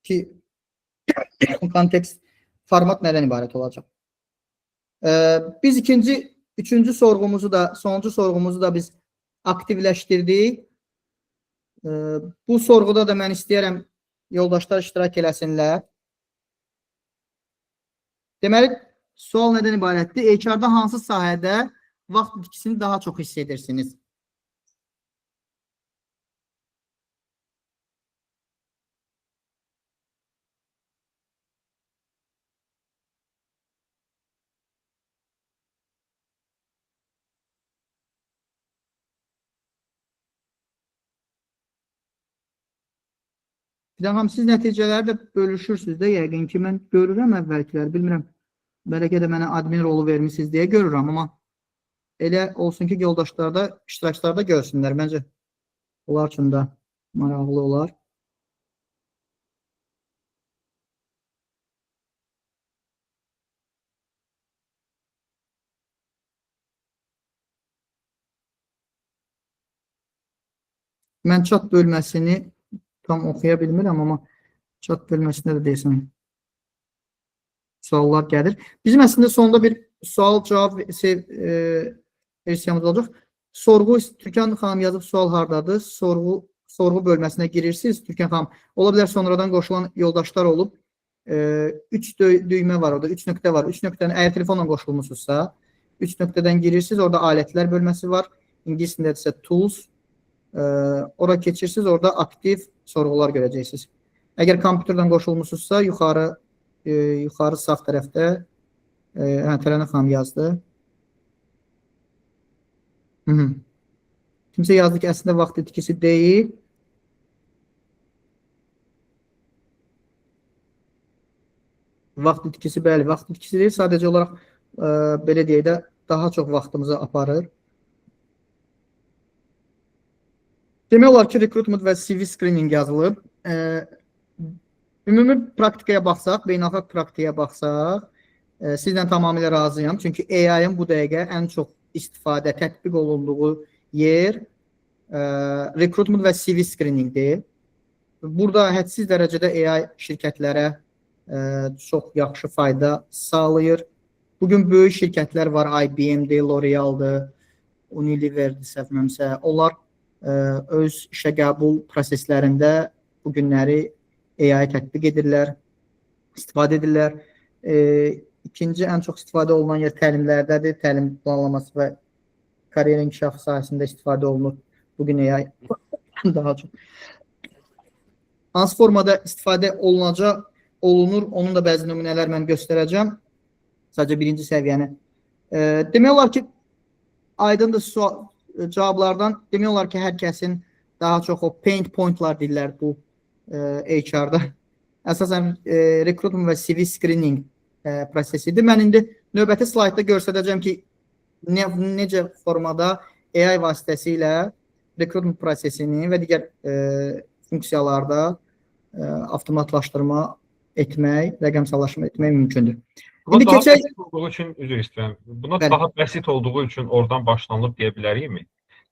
ki, kontekst, format nədən ibarət olacaq. Biz üçüncü sorğumuzu da, sonuncu sorğumuzu da biz aktivləşdirdik. Bu sorğuda da mən istəyərəm yoldaşlar iştirak eləsinlər. Deməli, sual nədən ibarətdir? HR-da hansı sahədə vaxt itkisini daha çox hiss edirsiniz? Bir də siz nəticələri də bölüşürsünüz də, yəqin ki, mən görürəm əvvəlkiləri, bilmirəm. Bəlkə də mənə admin rolu vermişsiniz deyə görürəm, amma elə olsun ki, yoldaşlarda, iştirakçılarda görsünlər. Məncə, onlar üçün də maraqlı olar. Mən chat bölməsini tam oxuya bilmirəm, amma chat bölməsində də deyəsən suallar gəlir. Bizim əslində sonunda bir sual-cavab versiyamız olacaq. Sorğu, Türkan xanım yazıb sual hardadır? Sorğu bölməsinə girirsiniz. Türkan xanım, ola bilər sonradan qoşulan yoldaşlar olub. 3 düymə var orada, 3 nöqtə var. 3 nöqtəni əgər telefonla qoşulmuşsunuzsa, 3 nöqtədən girirsiniz, orada alətlər bölməsi var. İngiliscəsində isə tools. Ora keçirsiniz, orada aktiv sorğular görəcəksiniz. Əgər kompüterdən qoşulmuşsunuzsa, yuxarı sağ tərəfdə Tərənə xanım yazdı. Kimsə yazdı ki, əslində vaxt itkisi deyil. Vaxt itkisi, bəli, vaxt itkisi deyil. Sadəcə olaraq, belə deyək də, daha çox vaxtımızı aparır. Demək olar ki, recruitment və CV screening yazılıb. Ümumi praktikaya baxsaq, beynəlxalq praktikaya baxsaq, sizlə tamamilə razıyam. Çünki AI-ın bu dəqiqə ən çox istifadə, tətbiq olunduğu yer recruitment və CV screeningdir. Burada hədsiz dərəcədə AI şirkətlərə çox yaxşı fayda sağlayır. Bugün böyük şirkətlər var, IBM-dir, L'Oreal-dır, Unilever-dir, səhvməmsə. Onlar öz işə qəbul proseslərində bu günləri AI tətbiq edirlər, istifadə edirlər. İkinci ən çox istifadə olunan yer təlimlərdədir. Təlim planlaması və karyer inkişafı sahəsində istifadə olunur. Bugün AI daha çox. Hansı formada istifadə olunur, onun da bəzi nümunələr mən göstərəcəm. Sadəcə birinci səviyyəni. Demək olar ki, aydındır cavablardan demək olar ki, hər kəsin daha çox o pain pointlar deyirlər bu HR-da. Əsasən recruitment və CV screening prosesidir. Mən indi növbəti slaytda göstərəcəm ki, necə formada AI vasitəsilə rekrutment prosesini və digər funksiyalarda avtomatlaşdırma etmək, rəqəmsallaşma etmək mümkündür. Buna İndi daha keçək bəsit olduğu üçün, üzr istəyirəm. Buna Bəli. daha bəsit olduğu üçün oradan başlanılıb deyə bilərikmi?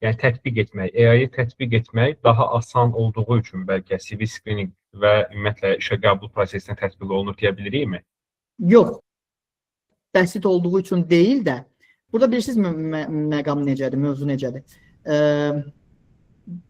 Yəni tətbiq etmək, AI-yı tətbiq etmək daha asan olduğu üçün bəlkə CV screening və ümumiyyətlə işə qəbul prosesinə tətbiq olunur deyə bilirikmi? yox, bəsit olduğu üçün deyil də, burada bilirsiniz məqam necədir, mövzu necədir?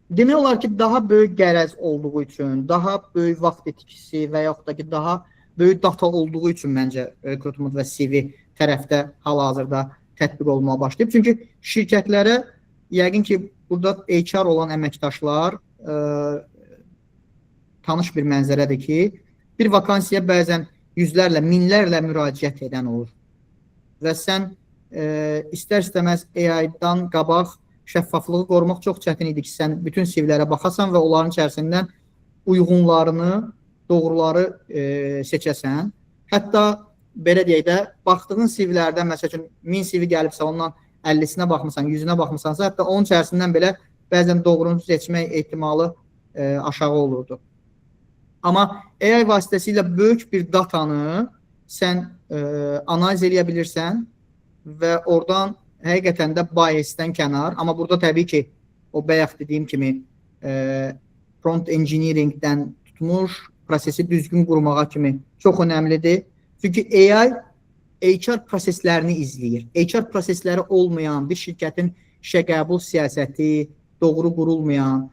Demək olar ki, daha böyük qərəz olduğu üçün, daha böyük vaxt itkisi və yaxud da ki, daha böyük data olduğu üçün məncə rekrutment və CV tərəfdə hal-hazırda tətbiq olunmağa başlayıb. Çünki şirkətlərə yəqin ki, burada HR olan əməkdaşlar tanış bir mənzərədir ki, bir vakansiyaya bəzən yüzlərlə, minlərlə müraciət edən olur. Və sən istər-istəməz AI-dan qabaq şəffaflığı qorumaq çox çətin idi ki, sən bütün CV-lərə baxasan və onların içərisindən uyğunlarını, doğruları seçəsən. Hətta belə deyək də, baxdığın CV-lərdən, məsəl üçün 1000 CV gəlibsə, ondan 50-sinə baxmısan, 100-ünə baxmısansa, hətta onun içərisindən belə bəzən doğrunu seçmək ehtimalı aşağı olurdu. Amma AI vasitəsilə böyük bir datanı sən analiz edə bilirsən və oradan həqiqətən də biasdən kənar, amma burada təbii ki, o bayaq dediyim kimi prompt engineeringdən tutmuş, prosesi düzgün qurmağa kimi çox önəmlidir. Çünki AI HR proseslərini izləyir. HR prosesləri olmayan bir şirkətin işə qəbul siyasəti, doğru qurulmayan,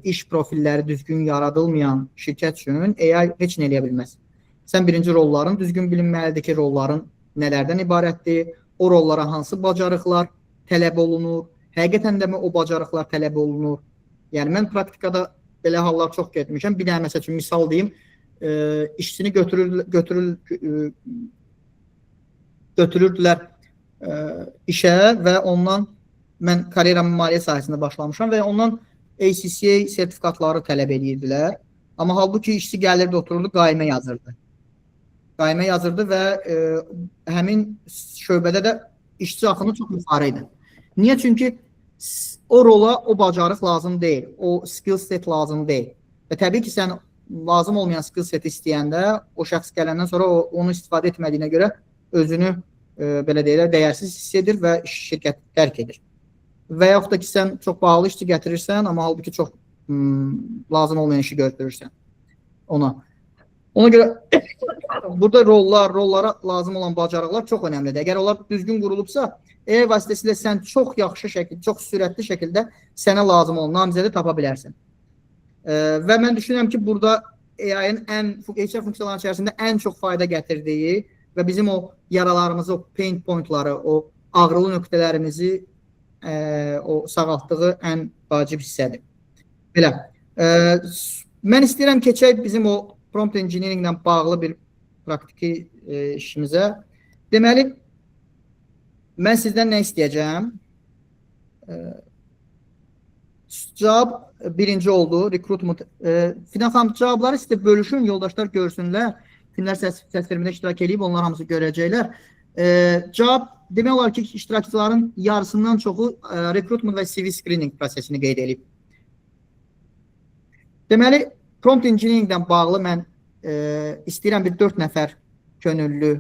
iş profilləri düzgün yaradılmayan şirkət üçün AI heç nə eləyə bilməz. Sən birinci rolların düzgün bilinməlidir ki, rolların nələrdən ibarətdir, o rollara hansı bacarıqlar tələb olunur, həqiqətən də mi o bacarıqlar tələb olunur. Yəni, mən praktikada belə hallar çox getmişəm. Bir dənə məsəl üçün misal deyim, işçini götürürdülər işə və ondan, mən karyeramın maliyyə sahəsində başlamışam və ondan ACCA sertifikatları tələb edirdilər. Amma halbuki işçi gəlirdi, otururdu, qaimə yazırdı. Qaimə yazırdı və həmin şöbədə də işçi axını çox yuxarı idi. Niyə? Çünki o rola o bacarıq lazım deyil, o skill set lazım deyil. Və təbii ki, sən lazım olmayan skill seti istəyəndə o şəxs gələndən sonra onu istifadə etmədiyinə görə özünü belə deyirlər, dəyərsiz hiss edir və şirkəti tərk edir. Və yaxud da ki, sən çox bağlı işçi gətirirsən, amma halbuki çox lazım olmayan işi götürürsən ona. Ona görə burada rollara lazım olan bacarıqlar çox önəmlidir. Əgər onlar düzgün qurulubsa, AI vasitəsilə sən çox yaxşı şəkildə, çox sürətli şəkildə sənə lazım olan namizədi tapa bilərsən. Və mən düşünürəm ki, burada AI-ın HR funksiyalarının içərisində ən çox fayda gətirdiyi və bizim o yaralarımızı, o pain pointları, o ağrılı nöqtələrimizi o sağaltdığı ən vacib hissədir. Belə. Mən istəyirəm keçək bizim o prompt engineeringlə bağlı bir praktiki işimizə. Deməli, mən sizdən nə istəyəcəm? Cavab birinci oldu, recruitment. Fidan xanım, cavabları sizə bölüşün, yoldaşlar görsünlər. Kimlər səs vermədə iştirak edib, onlar hamısı görəcəklər. Cavab, demək olar ki, iştirakçıların yarısından çoxu recruitment və CV screening prosesini qeyd edib. Deməli, prompt engineeringdən bağlı mən istəyirəm bir 4 nəfər könüllü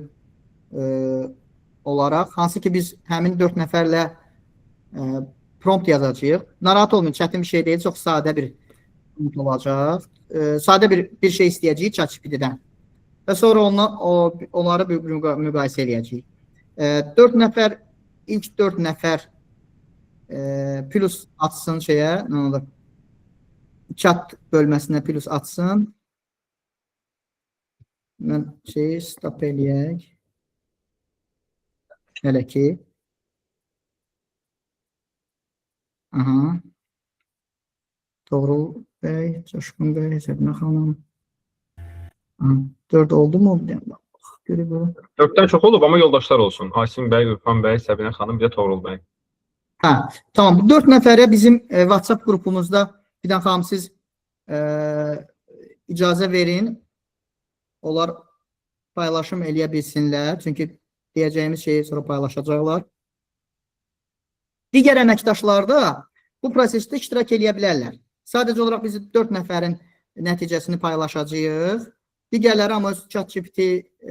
olaraq, hansı ki biz həmin 4 nəfərlə prompt yazacağıq. Narahat olmayın, çətin bir şey deyil, çox sadə bir prompt olacaq. Sadə bir şey istəyəcəyik ChatGPT-dən. Və sonra onları müqayisə eləyəcəyik. 4 nəfər, ilk 4 nəfər plus atsın şeyə, nə olur? Chat bölməsinə plus atsın. Mən stop eləyək. Hələ ki. Aha. Toğrul bəy, Coşqun bəy, Zəbnə xanım. 4 oldu mu? Görək bu. 4-dən çox olub, amma yoldaşlar olsun. Asim bəy, Ürfan bəy, Səbinə xanım, bir də Toğrul bəy. Hə, tamam. Bu 4 nəfərə bizim WhatsApp qrupumuzda Fidan xanım siz icazə verin. Onlar paylaşım eləyə bilsinlər. Çünki deyəcəyimiz şeyi sonra paylaşacaqlar. Digər əməkdaşlarda bu prosesdə iştirak edə bilərlər. Sadəcə olaraq biz 4 nəfərin nəticəsini paylaşacağıq. Digərləri amma öz ChatGPT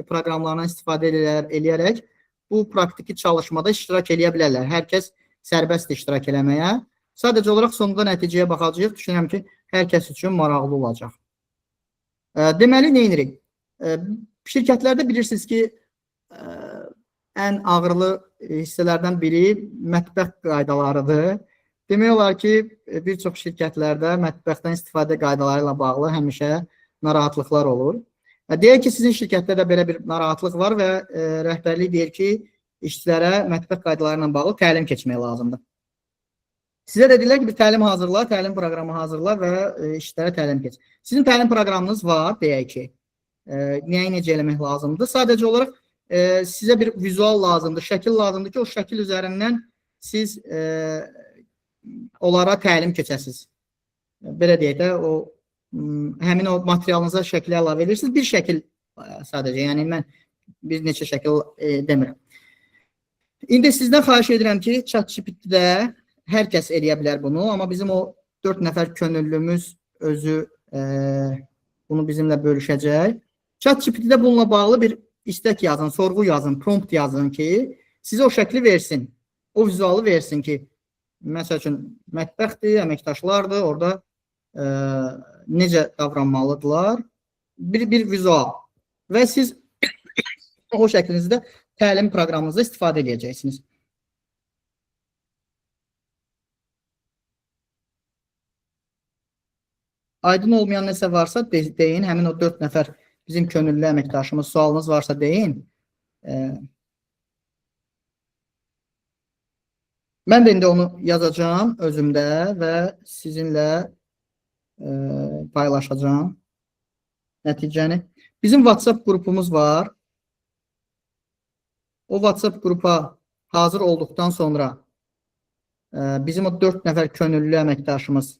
proqramlarından istifadə eləyərək bu praktiki çalışmada iştirak edə bilərlər. Hər kəs sərbəst iştirak eləməyə. Sadəcə olaraq sonunda nəticəyə baxacağıq. Düşünürəm ki, hər kəs üçün maraqlı olacaq. Deməli, nə edirik? Şirkətlərdə bilirsiniz ki, ən ağırlı hissələrdən biri mətbəx qaydalarıdır. Demək olar ki, bir çox şirkətlərdə mətbəxdən istifadə qaydaları ilə bağlı həmişə narahatlıqlar olur. Deyək ki, sizin şirkətdə də belə bir narahatlıq var və rəhbərlik deyir ki, işçilərə mətbəx qaydaları ilə bağlı təlim keçmək lazımdır. Sizə də deyirlər ki, bir təlim hazırla, təlim proqramı hazırla və işçilərə təlim keç. Sizin təlim proqramınız var, deyək ki, nəyi necə eləmək lazımdır? Sadəcə olaraq sizə bir vizual lazımdır, şəkil lazımdır ki, o şəkil üzərindən siz onlara təlim keçəsiniz. Belə deyək də, həmin o materialınıza şəkli əlavə edirsiniz. Bir şəkil sadəcə, yəni mən bir neçə şəkil demirəm. İndi sizdən xahiş edirəm ki, ChatGPT-də hər kəs eləyə bilər bunu, amma bizim o 4 nəfər könüllümüz özü bunu bizimlə bölüşəcək. ChatGPT-də bununla bağlı bir istək yazın, sorğu yazın, prompt yazın ki, sizə o şəkli versin, o vizualı versin ki, məsəl üçün mətbəxdir, əməkdaşlardır, orada necə davranmalıdırlar, bir vizual və siz o şəklinizdə təlim proqramınızda istifadə edəcəksiniz. Aydın olmayan nəsə varsa deyin, həmin o 4 nəfər bizim könüllü əməkdaşımız, sualınız varsa deyin. Mən də indi onu yazacağım özümdə və sizinlə paylaşacağım nəticəni. Bizim WhatsApp qrupumuz var. O WhatsApp qrupa hazır olduqdan sonra bizim o 4 nəfər könüllü əməkdaşımız,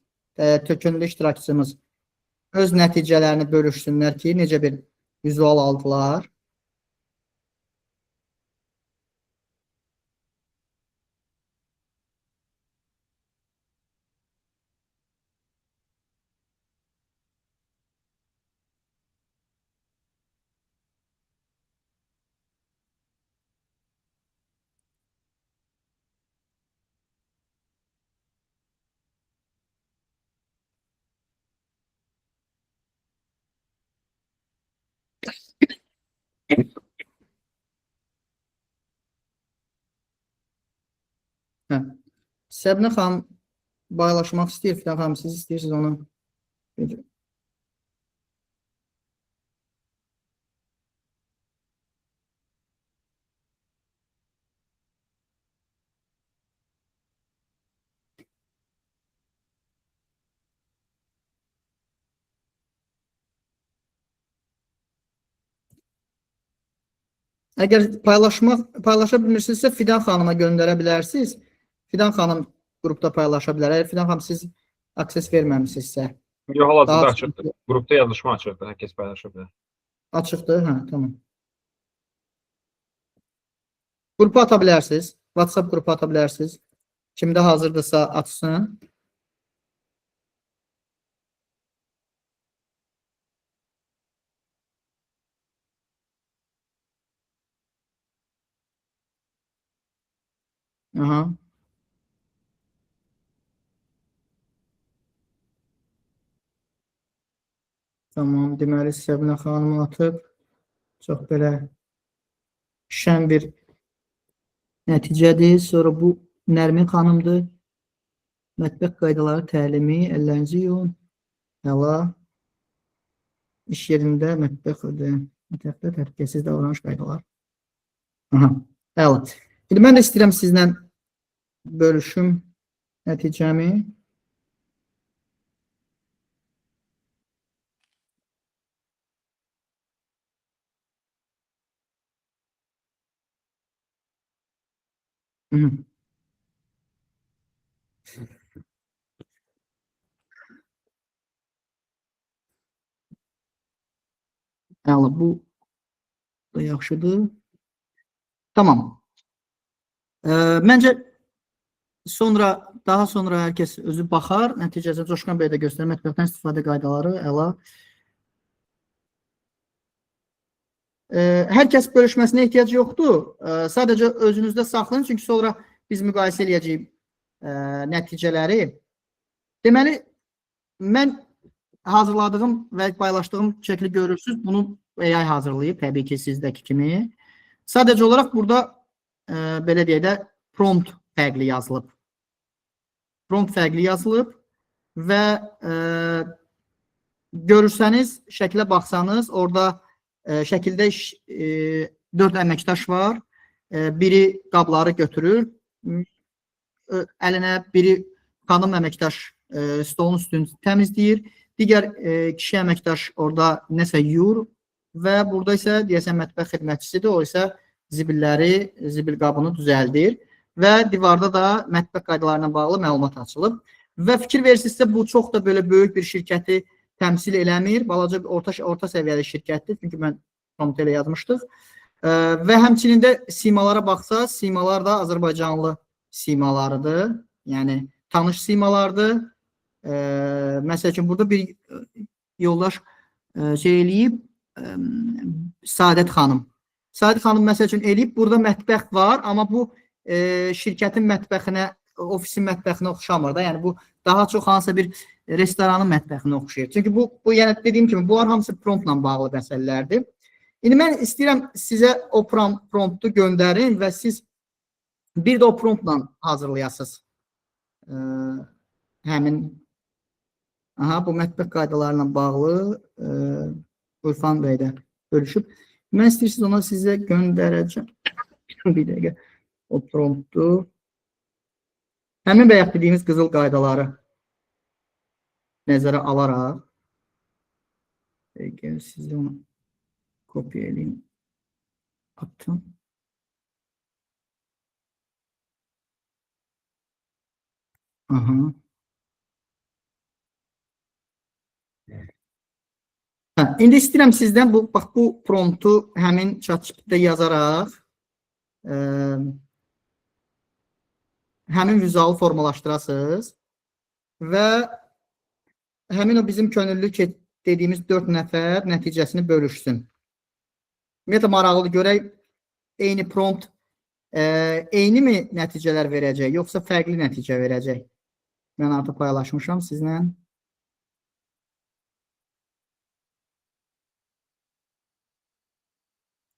könüllü iştirakçımız öz nəticələrini bölüşsünlər ki, necə bir vizual aldılar. Səbinə xanım paylaşmaq istəyir, Fidan xanım, siz istəyirsiniz onu. Əgər paylaşa bilmirsinizsə, Fidan xanıma göndərə bilərsiniz. Fidan xanım qrupda paylaşa bilər. Əgər Fidan xanım siz akses verməmişsinizsə. Yox, hal-hazırda açıqdır. Qrupda yazışma açıqdır. Hər kəs paylaşa bilər. Açıqdır, hə, tamam. Qrupa ata bilərsiniz. WhatsApp qrupa ata bilərsiniz. Kimdə hazırdırsa açsın. Aha. Tamam, deməli Səbinə xanım atıb. Çox belə şən bir nəticədir. Sonra bu Nərmin xanımdır. Mətbəx qaydaları təlimi, əllərinizi yuyun. Əla. İş yerində mətbəxdə təhlükəsiz davranış qaydalar. Aha, əla. İndi mən də istəyirəm sizlə bölüşüm nəticəmi. Əla, bu da yaxşıdır. Tamam. Məncə sonra daha sonra hər kəs özü baxar. Nəticədə Coşqan bəy də göstərir mətbəxdən istifadə qaydaları, əla. Hər kəs bölüşməsinə ehtiyac yoxdur. Sadəcə özünüzdə saxlayın, çünki sonra biz müqayisə eləyəcəyik nəticələri. Deməli, mən hazırladığım və paylaşdığım şəkli görürsünüz. Bunu AI hazırlayıb, təbii ki, sizdəki kimi. Sadəcə olaraq burada belə deyək də prompt fərqli yazılıb. Prompt fərqli yazılıb və görürsəniz, şəklə baxsanız, orada şəkildə 4 əməkdaş var. Biri qabları götürür, əlinə biri xanım əməkdaş stolun üstünü təmizləyir. Digər kişi əməkdaş orada nəsə yuyur və burada isə deyəsən mətbəx xidmətçisidir. O isə zibil qabını düzəldir və divarda da mətbəx qaydalarına bağlı məlumat açılıb. Və fikir verirsinizsə, bu çox da belə böyük bir şirkəti təmsil eləmir. Balaca orta səviyyəli şirkətdir. Çünki mən promptə ilə yazmışdıq. Və həmçinin də simalara baxsa, simalar da Azərbaycanlı simalarıdır. Yəni, tanış simalardır. Məsəl üçün, burada bir yoldaş eləyib, Saadət xanım. Saadət xanım, məsəl üçün, eləyib, burada mətbəx var, amma bu şirkətin mətbəxinə, ofisin mətbəxinə oxşamır da. Yəni, bu daha çox hansısa bir restoranın mətbəxinə oxşayır. Çünki bu, yəni dediyim kimi, bunlar hamısı promptla bağlı məsələlərdir. İndi mən istəyirəm sizə o promptu göndərin və siz bir də o promptla hazırlayasınız. Həmin bu mətbəx qaydalarına bağlı Urfan bəy də bölüşüb. Mən istəyirsiniz ona sizə göndərəcəm. Bir dəqiqə o promptu. Həmin bəyək dediyimiz qızıl qaydaları nəzərə alaraq sizə onu kopya edeyim. Atdım. İndi istəyirəm sizdən bu promptu həmin ChatGPT-də yazaraq həmin vizualı formalaşdırasınız və həmin o bizim könüllü dediyimiz 4 nəfər nəticəsini bölüşsün. Ümumiyyətlə, maraqlıdır, görək eyni prompt eyni mi nəticələr verəcək, yoxsa fərqli nəticə verəcək? Mən artıq paylaşmışam sizlə.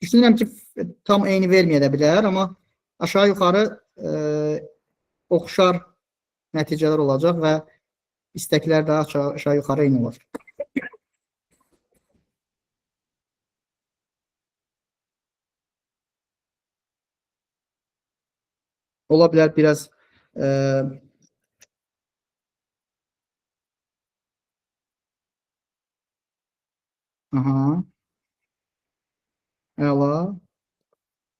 Düşünürəm ki, tam eyni verməyə də bilər, amma aşağı-yuxarı oxşar nəticələr olacaq və istəklər də aşağı-yuxarı eyni olacaq. Ola bilər biraz əla.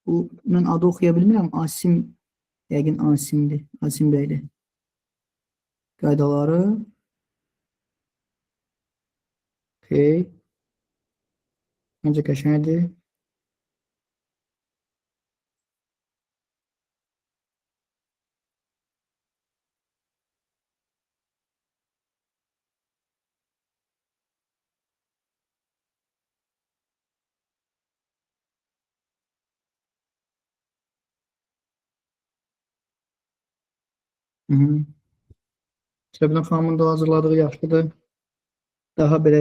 Bu, mən adı oxuya bilmirəm. Asim, yəqin Asimdir. Asim bəydir. Qaydaları. Okay. Məncə qəşəngdir. Səbinə xanımın da hazırladığı yaxşıdır. Daha belə,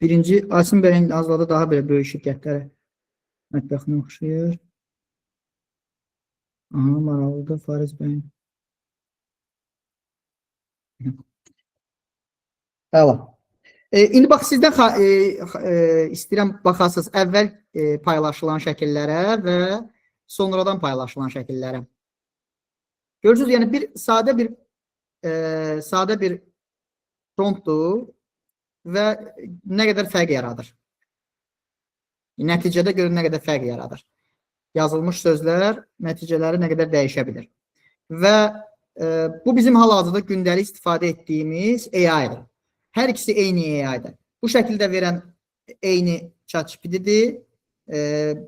birinci Asim bəyin hazırladığı daha belə böyük şirkətlərə mətbəxinə oxşayır. Maraqlıdır, Fariz bəyin. Əla. İndi bax, sizdən istəyirəm baxasınız əvvəl paylaşılan şəkillərə və sonradan paylaşılan şəkillərə. Görürsünüz, yəni bir sadə bir promptdur və nə qədər fərq yaradır. Nəticədə görə nə qədər fərq yaradır. Yazılmış sözlər nəticələri nə qədər dəyişə bilir. Və bu bizim hal-hazırda gündəlik istifadə etdiyimiz AI-dir. Hər ikisi eyni AI-dir. Bu şəkildə verən eyni ChatGPT-dir.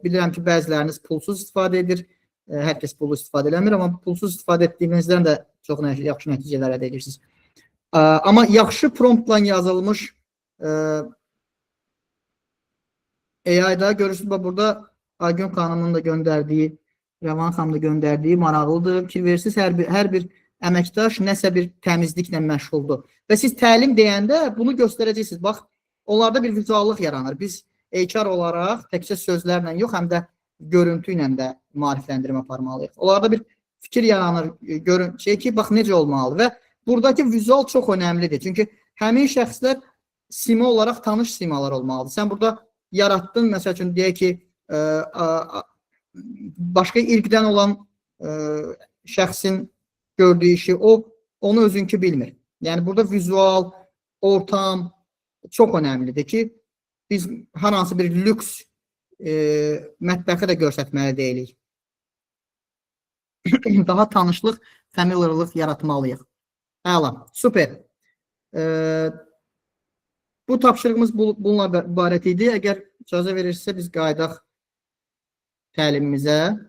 Bilirəm ki, bəziləriniz pulsuz istifadə edir. Hər kəs pullu istifadə eləmir, amma pulsuz istifadə etdiyinizdən də çox yaxşı nəticələr əldə edirsiniz. Amma yaxşı promptla yazılmış AI-da görürsünüz, burada Aygün xanımın da göndərdiyi, Rəvan xanımın da göndərdiyi maraqlıdır. Fikir verirsiniz, hər bir əməkdaş nəsə bir təmizliklə məşğuldur. Və siz təlim deyəndə bunu göstərəcəksiniz. Bax, onlarda bir vizuallıq yaranır. Biz HR olaraq təkcə sözlərlə yox, həm də görüntü ilə də maarifləndirmə aparmalıyıq. Onlarda bir fikir yaranır, ki, bax necə olmalı və buradakı vizual çox önəmlidir. Çünki həmin şəxslər sima olaraq tanış simalar olmalıdır. Sən burada yaratdın, məsəl üçün deyək ki, başqa irqdən olan şəxsin gördüyü işi, onu özünkü bilmir. Yəni, burada vizual, ortam çox önəmlidir ki, biz hər hansı bir lüks mətbəxi də göstərməli deyilik. Daha tanışlıq, familiarlıq yaratmalıyıq. Əla, super. Bu tapşırığımız bununla ibarət idi. Əgər icazə verirsə, biz qaydaq təlimimizə.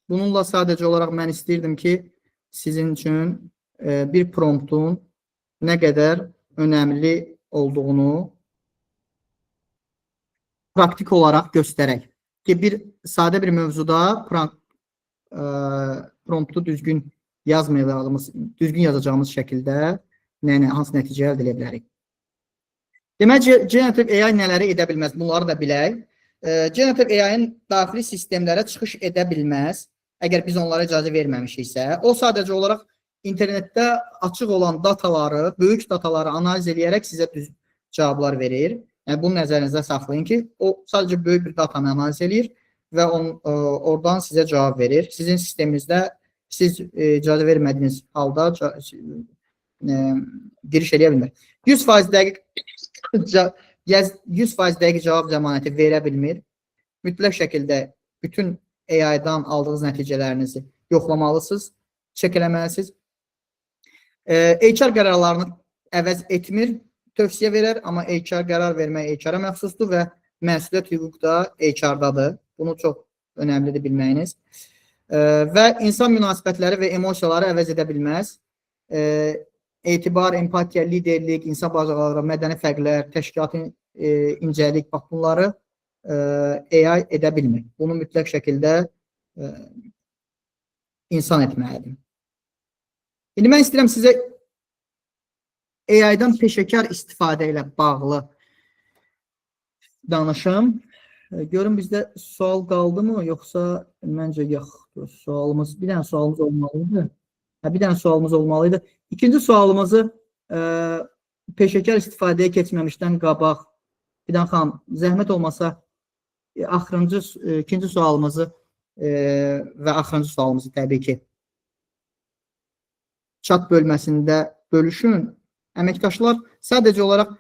Bununla sadəcə olaraq mən istəyirdim ki, sizin üçün bir promptun nə qədər önəmli olduğunu praktik olaraq göstərək. Ki, sadə bir mövzuda promptu düzgün yazacağımız şəkildə hansı nəticə əldə edə bilərik. Deməli, Generative AI nələri edə bilməz? Bunları da bilək. Generative AI-ın daxili sistemlərə çıxış edə bilməz, əgər biz onlara icazə verməmişiksə. O sadəcə olaraq internetdə açıq olan dataları, böyük dataları analiz edərək sizə düz cavablar verir. Yəni, bunu nəzərinizdə saxlayın ki, o sadəcə böyük bir datanı analiz edir və oradan sizə cavab verir. Sizin sisteminizdə siz icazə vermədiyiniz halda giriş edə bilmir. 100% dəqiq cavab zəmanəti verə bilmir. Mütləq şəkildə bütün AI-dan aldığınız nəticələrinizi yoxlamalısınız, çek eləməlisiniz. HR qərarlarını əvəz etmir, tövsiyə verər, amma HR qərar vermək HR-a məxsusdur və məsuliyyət hüquq da HR-dadır. Bunu çox önəmlidir bilməyiniz. Və insan münasibətləri və emosiyaları əvəz edə bilməz. Etibar, empatiya, liderlik, insan bacarıqları, mədəni fərqlər, təşkilatın incəlik, bax bunları AI edə bilmir. Bunu mütləq şəkildə insan etməlidir. İndi mən istəyirəm sizə AI-dan peşəkar istifadə ilə bağlı danışım. Görün, bizdə sual qaldı mı, yoxsa məncə yoxdur. Bir dənə sualımız olmalıydı. Bir dənə sualımız olmalıydı. İkinci sualımızı peşəkar istifadəyə keçməmişdən qabaq, Fidan xanım, zəhmət olmasa ikinci sualımızı və axırıncı sualımızı təbii ki chat bölməsində bölüşün. Əməkdaşlar sadəcə olaraq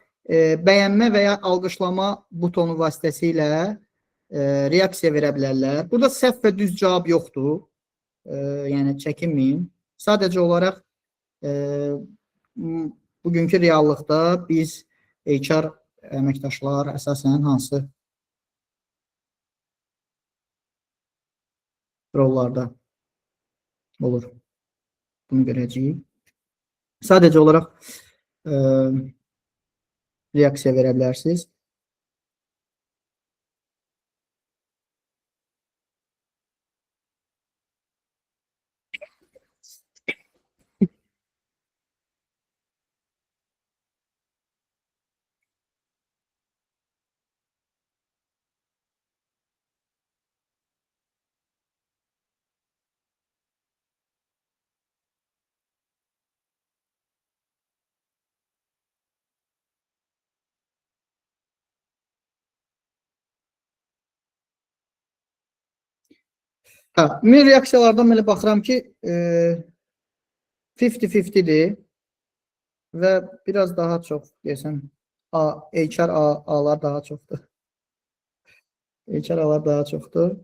bəyənmə və ya alqışlama butonu vasitəsilə reaksiya verə bilərlər. Burada səhv və düz cavab yoxdur. Yəni, çəkinməyin. Sadəcə olaraq bugünkü reallıqda biz HR əməkdaşlar əsasən hansı rollarda olur. Bunu görəcəyik. Sadəcə olaraq reaksiya verə bilərsiniz. Ümumi reaksiyalardan belə baxıram ki, 50-50-dir və biraz daha çox, deyəsən, HR A-lar daha çoxdur. HR A-lar daha çoxdur.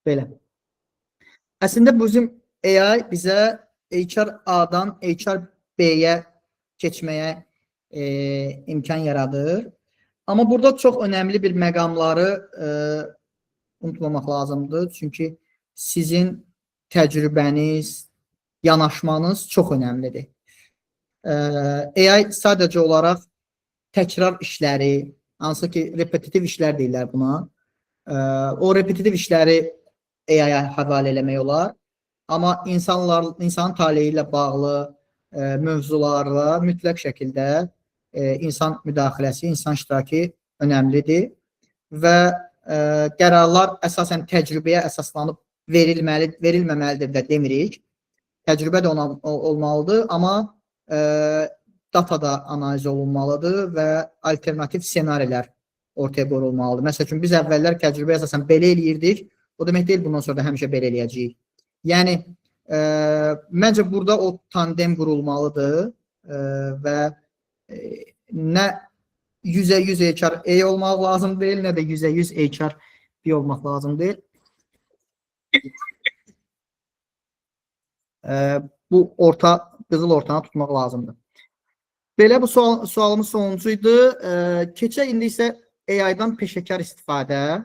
Belə. Əslində, bizim AI bizə HR A-dan HR B-yə keçməyə imkan yaradır. Amma burada çox önəmli bir məqamları unutmamaq lazımdır. Çünki sizin təcrübəniz, yanaşmanız çox önəmlidir. AI sadəcə olaraq təkrar işləri, hansı ki repetitiv işlər deyirlər buna. O repetitiv işləri AI-ya həvalə eləmək olar. Amma insanın taleyi ilə bağlı mövzularla mütləq şəkildə insan müdaxiləsi, insan iştirakı önəmlidir və qərarlar əsasən təcrübəyə əsaslanıb verilməməlidir də demirik. Təcrübə də olmalıdır, amma data da analiz olunmalıdır və alternativ ssenarilər ortaya qoyulmalıdır. Məsəl üçün, biz əvvəllər təcrübəyə əsasən belə eləyirdik, o demək deyil, bundan sonra da həmişə belə eləyəcəyik. Yəni, məncə burada o tandem qurulmalıdır və nə 100% HR A olmaq lazım deyil, nə də 100% HR B olmaq lazım deyil. Bu qızıl ortanı tutmaq lazımdır. Belə bu sualımız sonuncuydu. Keçək indi isə AI-dan peşəkar istifadə.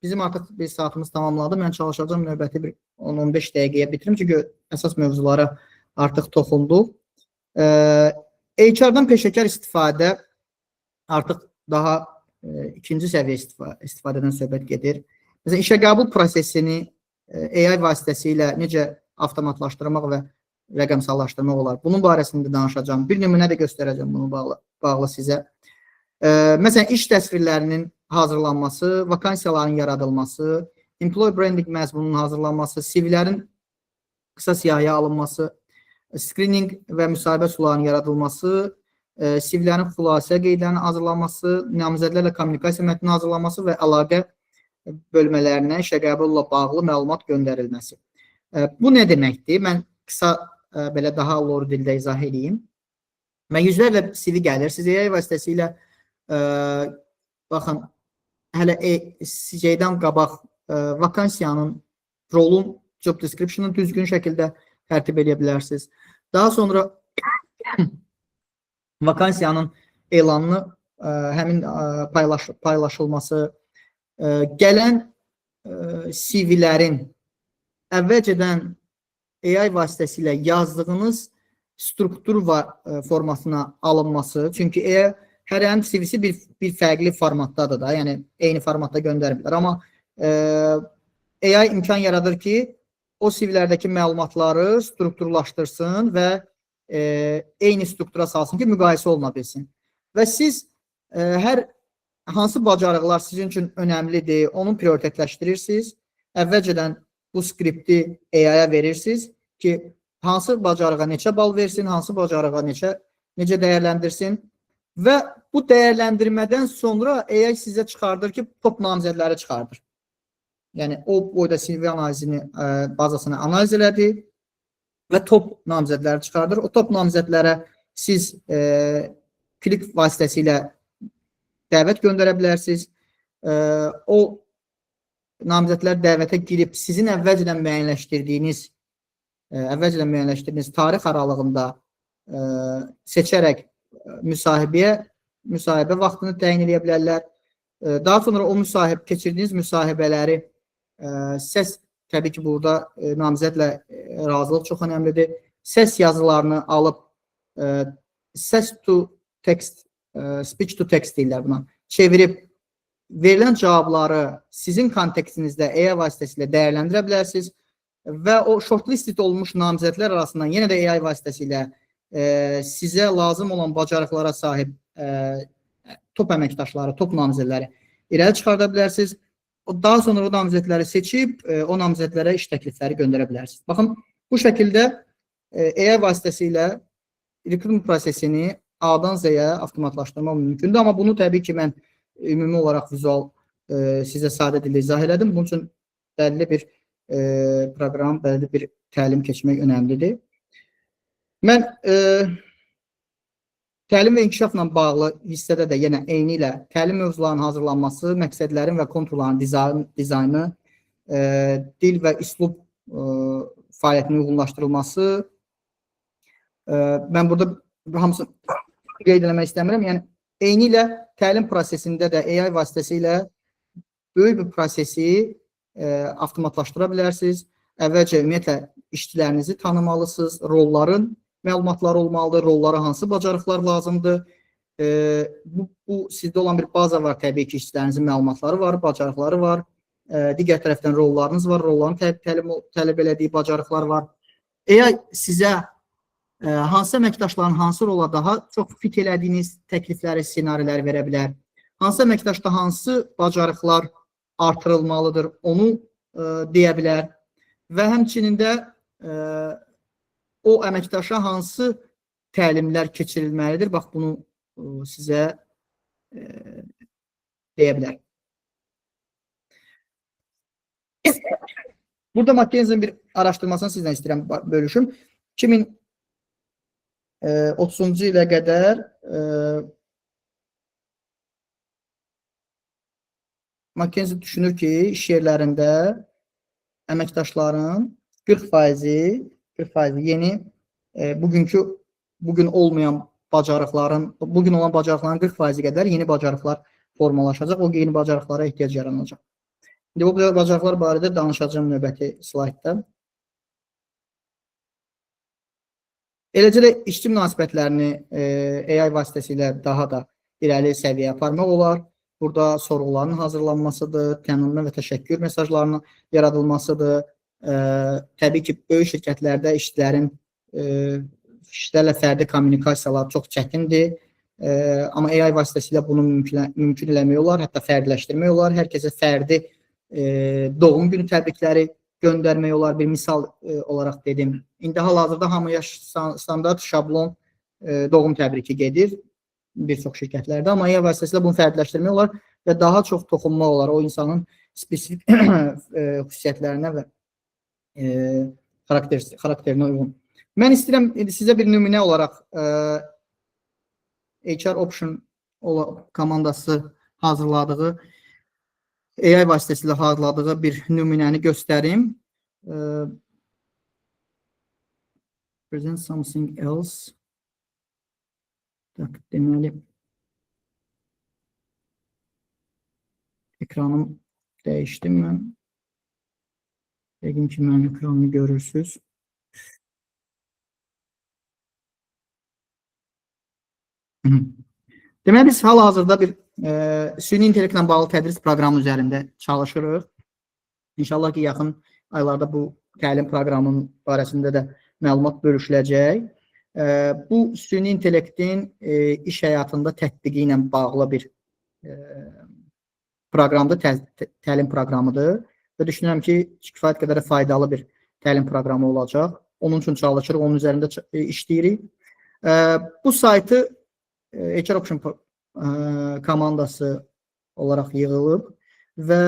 Bizim artıq bir saatımız tamamladı. Mən çalışacağım növbəti bir 10-15 dəqiqəyə bitirim ki, əsas mövzulara artıq toxunduq. HR-dan peşəkar istifadə artıq daha ikinci səviyyə istifadədən söhbət gedir. Məsələn, işə qəbul prosesini AI vasitəsilə necə avtomatlaşdırmaq və rəqəmsallaşdırmaq olar. Bunun barəsində danışacağım. Bir nümunə də göstərəcəm bunu bağlı sizə. Məsələn, iş təsvirlərinin hazırlanması, vakansiyaların yaradılması, employee branding məzmununun hazırlanması, CV-lərin qısa siyahıya alınması, screening və müsahibə sularının yaradılması, CV-lərin xülasə qeydlərinin hazırlanması, namizədlərlə kommunikasiya mətninin hazırlanması və əlaqə bölmələrinə işə qəbulla bağlı məlumat göndərilməsi. Bu nə deməkdir? Mən qısa belə daha lor dildə izah edeyim. Mən yüzlərlə CV gəlir. Siz AI vasitəsilə baxın, hələ CJ-dən qabaq vakansiyanın, rolun, job description'ı düzgün şəkildə tərtib edə bilərsiniz. Daha sonra vakansiyanın elanını həmin paylaşılması, gələn CV-lərin əvvəlcədən AI vasitəsilə yazdığınız struktur formatına alınması. Çünki hər həmin CV-si bir fərqli formatdadır da, yəni eyni formatda göndərmirlər. Amma AI imkan yaradır ki, o CV-lərdəki məlumatları strukturlaşdırsın və eyni struktura salsın ki, müqayisə oluna bilsin. Və siz hər hansı bacarıqlar sizin üçün önəmlidir, onu prioritetləşdirirsiniz. Əvvəlcədən bu skripti AI-ya verirsiniz ki, hansı bacarığa neçə bal versin, hansı bacarığa necə dəyərləndirsin və bu dəyərləndirmədən sonra AI sizə çıxardır ki, top namizədləri çıxardır. Yəni, o boyda CV analizini, bazasını analiz elədi və top namizədləri çıxardır. O top namizədlərə siz klik vasitəsilə dəvət göndərə bilərsiniz. O namizədlər dəvətə girib sizin əvvəlcədən müəyyənləşdirdiyiniz tarix aralığında seçərək müsahibə vaxtını təyin edə bilərlər. Daha sonra o keçirdiyiniz müsahibələri səs, təbii ki, burada namizədlə razılıq çox önəmlidir. Səs yazılarını alıb səs to text, speech to text deyirlər buna, çevirib verilən cavabları sizin kontekstinizdə AI vasitəsilə dəyərləndirə bilərsiniz və o shortlisted olmuş namizədlər arasından yenə də AI vasitəsilə sizə lazım olan bacarıqlara sahib top əməkdaşları, top namizədləri irəli çıxarda bilərsiniz. Daha sonra o namizədləri seçib, o namizədlərə iş təklifləri göndərə bilərsiniz. Baxın, bu şəkildə AI vasitəsilə recruitment prosesini A-dan Z-yə avtomatlaşdırmaq mümkündür. Amma bunu təbii ki, mən ümumi olaraq vizual sizə sadə dildə izah elədim. Bunun üçün bəlli bir proqram, bəlli bir təlim keçmək önəmlidir. Mən təlim və inkişafla bağlı hissədə də yenə eyni ilə təlim mövzularının hazırlanması, məqsədlərin və konturların dizaynı, dil və üslub fəaliyyətinin uyğunlaşdırılması. Mən burada hamısını qeyd eləmək istəmirəm. Yəni, eynilə təlim prosesində də AI vasitəsilə böyük bir prosesi avtomatlaşdıra bilərsiniz. Əvvəlcə ümumiyyətlə işçilərinizi tanımalısınız, rolların məlumatları olmalıdır, rollara hansı bacarıqlar lazımdır. Bu sizdə olan bir baza var, təbii ki, işçilərinizin məlumatları var, bacarıqları var. Digər tərəfdən rollarınız var, rolların tələb elədiyi bacarıqlar var. AI sizə hansı əməkdaşların hansı rola daha çox fit elədiyiniz təklifləri, ssenariləri verə bilər. Hansı əməkdaşda hansı bacarıqlar artırılmalıdır, onu deyə bilər. Və həmçinin də o əməkdaşa hansı təlimlər keçirilməlidir. Bax, bunu sizə deyə bilər. Burada McKinsey-in bir araşdırmasını sizlə istəyirəm bölüşüm. 2030-cu ilə qədər McKinsey düşünür ki, iş yerlərində əməkdaşların 40% yeni bugün olmayan bacarıqların, bugün olan bacarıqların 40% qədər yeni bacarıqlar formalaşacaq. O yeni bacarıqlara ehtiyac yaranacaq. İndi bu bacarıqlar barədə danışacağım növbəti slaydda. Eləcə də işçi münasibətlərini AI vasitəsilə daha da irəli səviyyə aparmaq olar. Burada sorğuların hazırlanmasıdır, təminat və təşəkkür mesajlarının yaradılmasıdır. Təbii ki, böyük şirkətlərdə işçilərlə fərdi kommunikasiyalar çox çətindir. Amma AI vasitəsilə bunu mümkün eləmək olar, hətta fərdiləşdirmək olar. Hər kəsə fərdi doğum günü təbrikləri göndərmək olar. Bir misal olaraq dedim. İndi hal-hazırda hamıya standart şablon doğum təbriki gedir bir çox şirkətlərdə, amma AI vasitəsilə bunu fərdiləşdirmək olar və daha çox toxunmaq olar o insanın spesifik xüsusiyyətlərinə və xarakterinə uyğun. Mən istəyirəm sizə bir nümunə olaraq HR Option komandası hazırladığı, AI vasitəsilə hazırladığı bir nümunəni göstərim. Present something else. Deməli, ekranım dəyişdim mən. Yəqin ki, mənim ekranımı görürsünüz. Deməli, biz hal-hazırda bir süni intellektlə bağlı tədris proqramı üzərində çalışırıq. İnşallah ki, yaxın aylarda bu təlim proqramının barəsində də məlumat bölüşüləcək. Bu süni intellektin iş həyatında tətbiqi ilə bağlı bir proqramdır, təlim proqramıdır və düşünürəm ki, kifayət qədər faydalı bir təlim proqramı olacaq. Onun üçün çalışırıq, onun üzərində işləyirik. Bu saytı HR Option komandası olaraq yığılıb və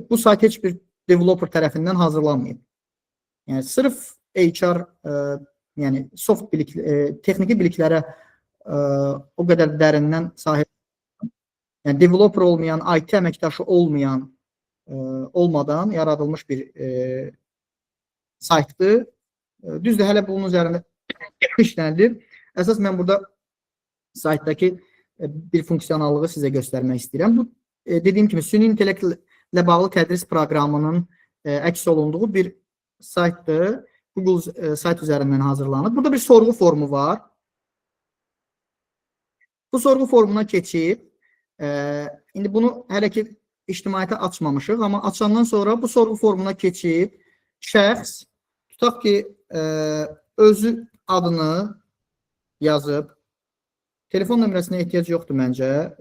bu sayt heç bir developer tərəfindən hazırlanmayıb. Yəni, sırf HR yəni soft texniki biliklərə o qədər dərindən sahib, yəni developer olmayan, IT əməkdaşı olmadan yaradılmış bir saytdır. Düzdür, hələ bunun üzərində işlənilir. Əsas mən burada saytdakı bir funksiyonallığı sizə göstərmək istəyirəm. Bu, dediyim kimi, süni intellektlə bağlı tədris proqramının əks olunduğu bir saytdır. Google sayt üzərindən hazırlanıb. Burada bir sorğu formu var. Bu sorğu formuna keçib, indi bunu hələ ki ictimaiyyətə açmamışıq, amma açandan sonra bu sorğu formuna keçib, şəxs, tutaq ki, özü adını yazıb, telefon nömrəsinə ehtiyac yoxdur məncə,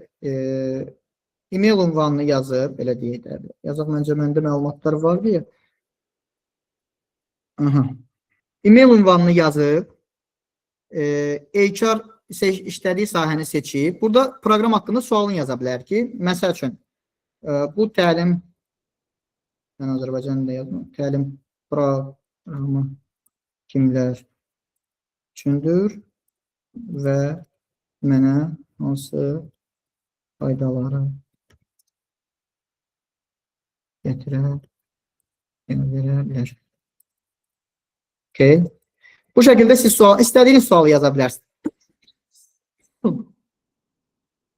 e-mail ünvanını yazıb, belə deyək də, yazaq məncə məndə məlumatlar var deyə. E-mail ünvanını yazıb, HR işlədiyi sahəni seçib, burada proqram haqqında sualını yaza bilər ki, məsəl üçün, bu təlim, mən Azərbaycan'da yazdım, təlim proqramı kimlər üçündür və mənə hansı faydaları gətirə bilər. Okay. Bu şəkildə siz istədiyiniz sualı yaza bilərsiniz.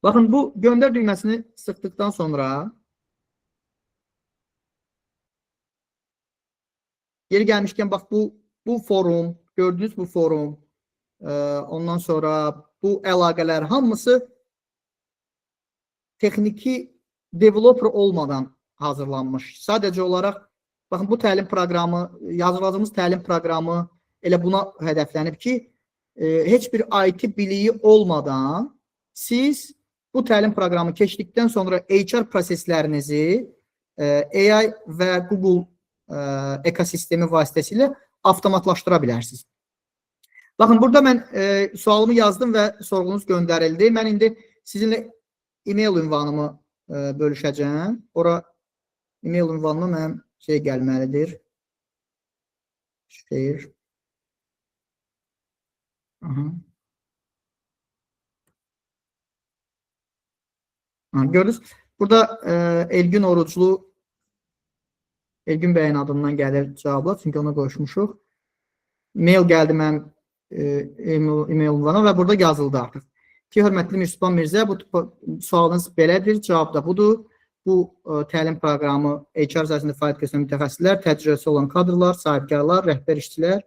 Baxın, bu göndər düyməsini sıxdıqdan sonra yeri gəlmişkən, bax, bu forum, gördünüz bu forum, ondan sonra bu əlaqələr hamısı texniki developer olmadan hazırlanmış. Sadəcə olaraq, baxın, bu təlim proqramı, yazıladığımız təlim proqramı elə buna hədəflənib ki, heç bir IT biliyi olmadan siz bu təlim proqramı keçdikdən sonra HR proseslərinizi AI və Google ekosistemi vasitəsilə avtomatlaşdıra bilərsiniz. Baxın, burada mən sualımı yazdım və sorğunuz göndərildi. Mən indi sizinlə e-mail ünvanımı bölüşəcəm. Ora e-mail ünvanına mənim gəlməlidir. Gördünüz, burada Elgün Oruclu, Elgün bəyin adından gəlir cavablar, çünki ona qoşmuşuq. Mail gəldi mənim e-mail ünvana və burada yazıldı artıq. Ki, hörmətli Müslüman Mirzə, bu sualınız belədir, cavab da budur. Bu təlim proqramı HR sahəsində fəaliyyət göstərən mütəxəssislər, təcrübəsi olan kadrlar, sahibkarlar, rəhbər işçilər,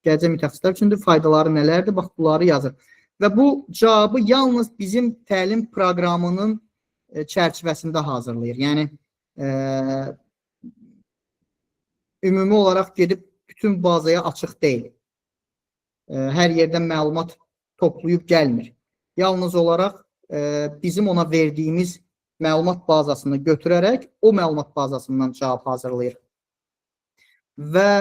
gələcək mütəxəssislər üçündür. Faydaları nələrdir? Bax, bunları yazır. Və bu cavabı yalnız bizim təlim proqramının çərçivəsində hazırlayır. Yəni, ümumi olaraq gedib bütün bazaya açıq deyil. Hər yerdən məlumat toplayıb gəlmir. Yalnız olaraq bizim ona verdiyimiz məlumat bazasını götürərək o məlumat bazasından cavab hazırlayır. Və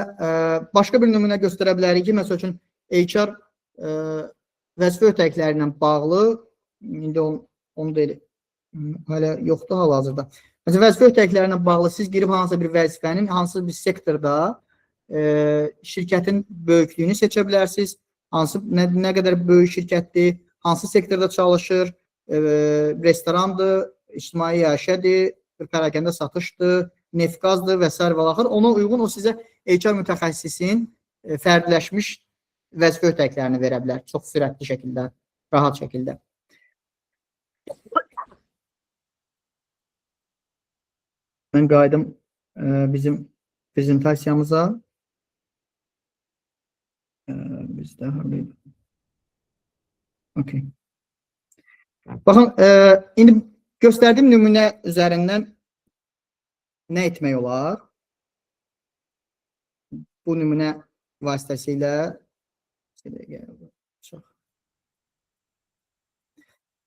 başqa bir nümunə göstərə bilərik ki, məsəl üçün HR vəzifə ötəkləri ilə bağlı, indi onu da hələ yoxdur hal-hazırda. Məsələn, vəzifə ötəkləri ilə bağlı siz girib hansısa bir vəzifənin, hansısa bir sektorda şirkətin böyüklüyünü seçə bilərsiniz. Nə qədər böyük şirkətdir, hansı sektorda çalışır, restorandır, ictimai yaşədir, pərakəndə satışdır, neft-qazdır və s. və axır. Ona uyğun o sizə HR mütəxəssisin fərdləşmiş vəzifə ötəklərini verə bilər. Çox sürətli şəkildə, rahat şəkildə. Mən qayıdım bizim prezentasiyamıza. Bizdə okay. Baxın, indi göstərdiyim nümunə üzərindən nə etmək olar? Bu nümunə vasitəsilə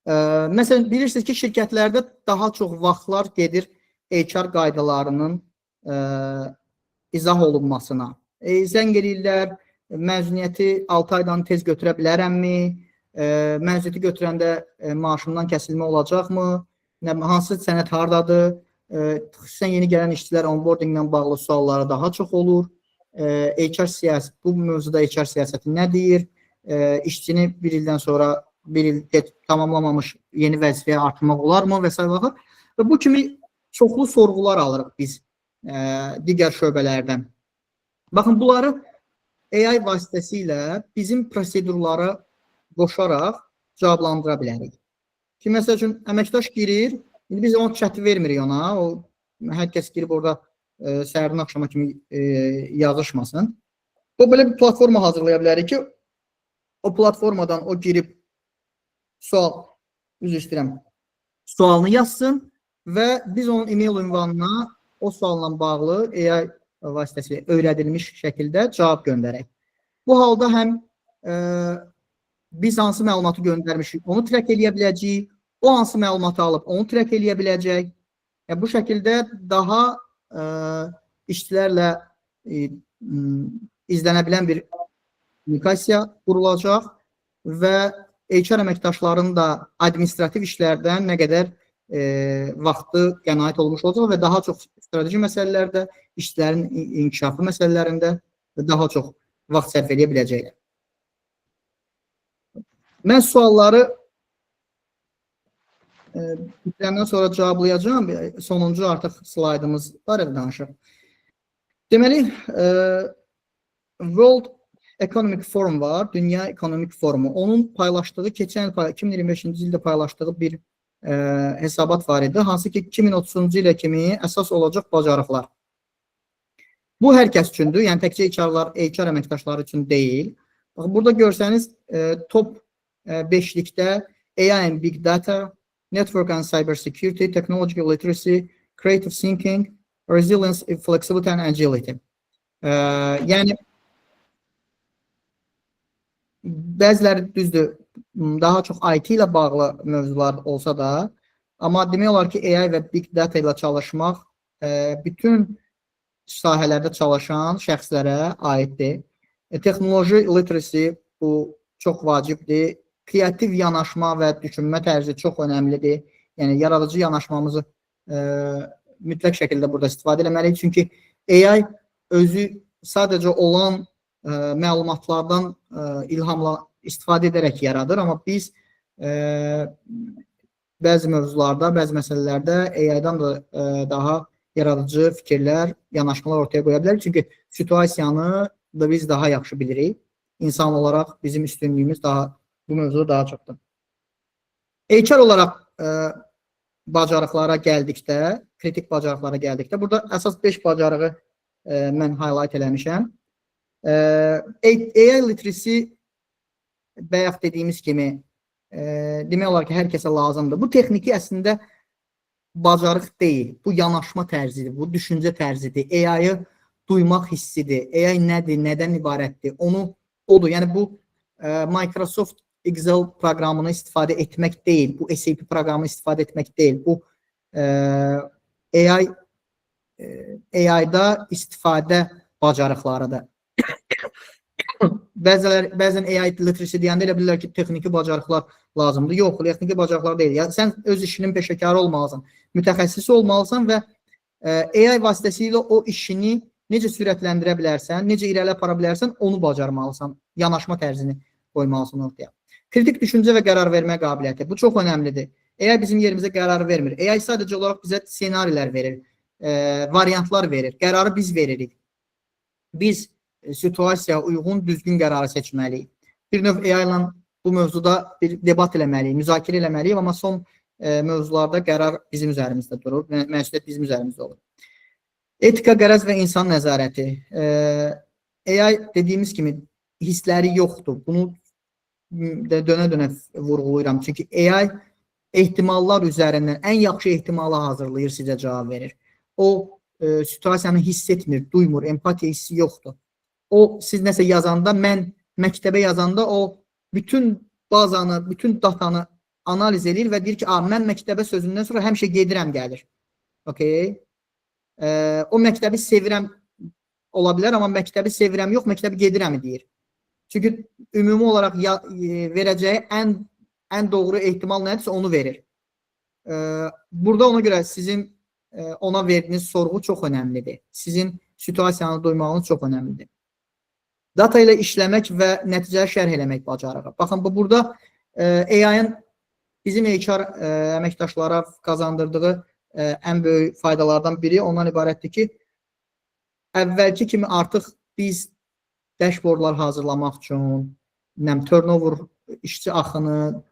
məsələn, bilirsiniz ki, şirkətlərdə daha çox vaxtlar gedir HR qaydalarının izah olunmasına. Zəng edirlər, məzuniyyəti 6 aydan tez götürə bilərəmmi? Məzuniyyəti götürəndə maaşımdan kəsilmə olacaqmı? Hansı sənəd hardadır? Xüsusən yeni gələn işçilər onboarding ilə bağlı sualları daha çox olur. HR siyasəti, bu mövzuda HR siyasəti nə deyir? İşçini bir ildən sonra, bir il tamamlamamış yeni vəzifəyə artırmaq olarmı? Və s. Və bu kimi çoxlu sorğular alırıq biz digər şöbələrdən. Baxın, bunları AI vasitəsilə bizim prosedurlara qoşaraq cavablandıra bilərik. Ki, məsəl üçün, əməkdaş girir, indi biz onu çəti vermirik ona, hər kəs girib orada səhərin axşama kimi yazışmasın. O, belə bir platforma hazırlaya bilərik ki, o platformadan o girib sualını yazsın və biz onun e-mail ünvanına o sualla bağlı AI vasitəsilə öyrədilmiş şəkildə cavab göndərək. Bu halda həm biz hansı məlumatı göndərmişik, onu trek eləyə biləcəyik, o hansı məlumatı alıb, onu trek eləyə biləcək. Bu şəkildə daha işçilərlə izlənə bilən bir kommunikasiya qurulacaq və HR əməkdaşlarının da administrativ işlərdən nə qədər vaxtı qənaət olmuş olacaq və daha çox strateji məsələlərdə, işçilərin inkişafı məsələlərində daha çox vaxt sərf edə biləcəklər. Mən sualları bitirəndən sonra cavablayacağım. Sonuncu artıq slaydımız var, danışıq. Deməli, World Economic Forum var, Dünya Ekonomik Forumu. Onun paylaşdığı, keçən il 2025-ci ildə paylaşdığı bir hesabat var idi, hansı ki 2030-cu ilə kimi əsas olacaq bacarıqlar. Bu hər kəs üçündür, yəni təkcə HR əməkdaşları üçün deyil. Bax, burada görsəniz top 5-likdə AI and Big Data, Network and Cybersecurity, Technological Literacy, Creative Thinking, Resilience, Flexibility and Agility. Yəni bəziləri düzdür, daha çox IT ilə bağlı mövzular olsa da, amma demək olar ki, AI və Big Data ilə çalışmaq bütün sahələrdə çalışan şəxslərə aiddir. Texnoloji literacy bu çox vacibdir. Kreativ yanaşma və düşünmə tərzi çox önəmlidir. Yəni, yaradıcı yanaşmamızı mütləq şəkildə burada istifadə etməliyik. Çünki AI özü sadəcə olan məlumatlardan ilhamla istifadə edərək yaradır. Amma biz bəzi mövzularda, bəzi məsələlərdə AI-dan da daha yaradıcı fikirlər, yanaşmalar ortaya qoya bilərik. Çünki situasiyanı da biz daha yaxşı bilirik. İnsan olaraq bizim üstünlüyümüz bu mövzuda daha çoxdur. HR olaraq bacarıqlara gəldikdə, kritik bacarıqlara gəldikdə, burada əsas 5 bacarığı mən highlight eləmişəm. AI literacy bayaq dediyimiz kimi demək olar ki, hər kəsə lazımdır. Bu texniki əslində bacarıq deyil. Bu yanaşma tərzidir, bu düşüncə tərzidir. AI-yı duymaq hissidir. AI nədir, nədən ibarətdir? Odur. Yəni bu Microsoft Excel proqramını istifadə etmək deyil. Bu SAP proqramını istifadə etmək deyil. Bu AI-da istifadə bacarıqlarıdır. Bəzən AI literacy deyəndə elə bilirlər ki, texniki bacarıqlar lazımdır. Yox, texniki bacarıqlar deyil. Yəni, sən öz işinin peşəkarı olmalısan, mütəxəssisi olmalısan və AI vasitəsilə o işini necə sürətləndirə bilərsən, necə irəli apara bilərsən, onu bacarmalısan. Yanaşma tərzini qoymalısan ortaya. Kritik düşüncə və qərar vermə qabiliyyəti. Bu çox önəmlidir. AI bizim yerimizə qərar vermir. AI sadəcə olaraq bizə ssenarilər verir, variantlar verir. Qərarı biz veririk. Biz situasiyaya uyğun düzgün qərarı seçməliyik. Bir növ AI ilə bu mövzuda bir debat eləməliyik, müzakirə eləməliyik, amma son mövzularda qərar bizim üzərimizdə durur, məsuliyyət bizim üzərimizdə olur. Etika, qərəz və insan nəzarəti. AI dediyimiz kimi hissləri yoxdur. Bunu dönə-dönə vurğulayıram. Çünki AI ehtimallar üzərindən ən yaxşı ehtimalı hazırlayır, sizə cavab verir. O situasiyanı hiss etmir, duymur, empatiya hissi yoxdur. O, siz nəsə yazanda, mən məktəbə yazanda o bütün bazanı, bütün datanı analiz edir və deyir ki, mən məktəbə sözündən sonra həmişə gedirəm, gəlir. O məktəbi sevirəm ola bilər, amma məktəbi sevirəm yox, məktəbi gedirəm deyir. Çünki ümumi olaraq verəcəyi ən doğru ehtimal nədirsə onu verir. Burada ona görə sizin ona verdiyiniz sorğu çox önəmlidir. Sizin situasiyanı duymağınız çox önəmlidir. Data ilə işləmək və nəticələri şərh eləmək bacarığı. Baxın, burada AI-ın bizim HR əməkdaşlara qazandırdığı ən böyük faydalardan biri ondan ibarətdir ki, əvvəlki kimi artıq biz dashboardlar hazırlamaq üçün, turnover, işçi axını,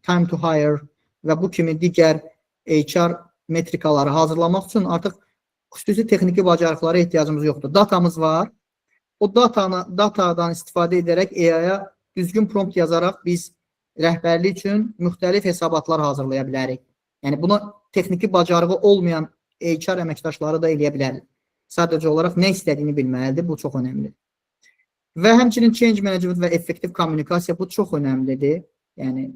time to hire və bu kimi digər HR metrikaları hazırlamaq üçün artıq xüsusi texniki bacarıqlara ehtiyacımız yoxdur. Datamız var. O datadan istifadə edərək AI-ya düzgün prompt yazaraq biz rəhbərlik üçün müxtəlif hesabatlar hazırlaya bilərik. Yəni, buna texniki bacarığı olmayan HR əməkdaşları da eləyə bilər. Sadəcə olaraq nə istədiyini bilməlidir. Bu çox önəmlidir. Və həmçinin change management və effektiv kommunikasiya bu çox önəmlidir. Yəni,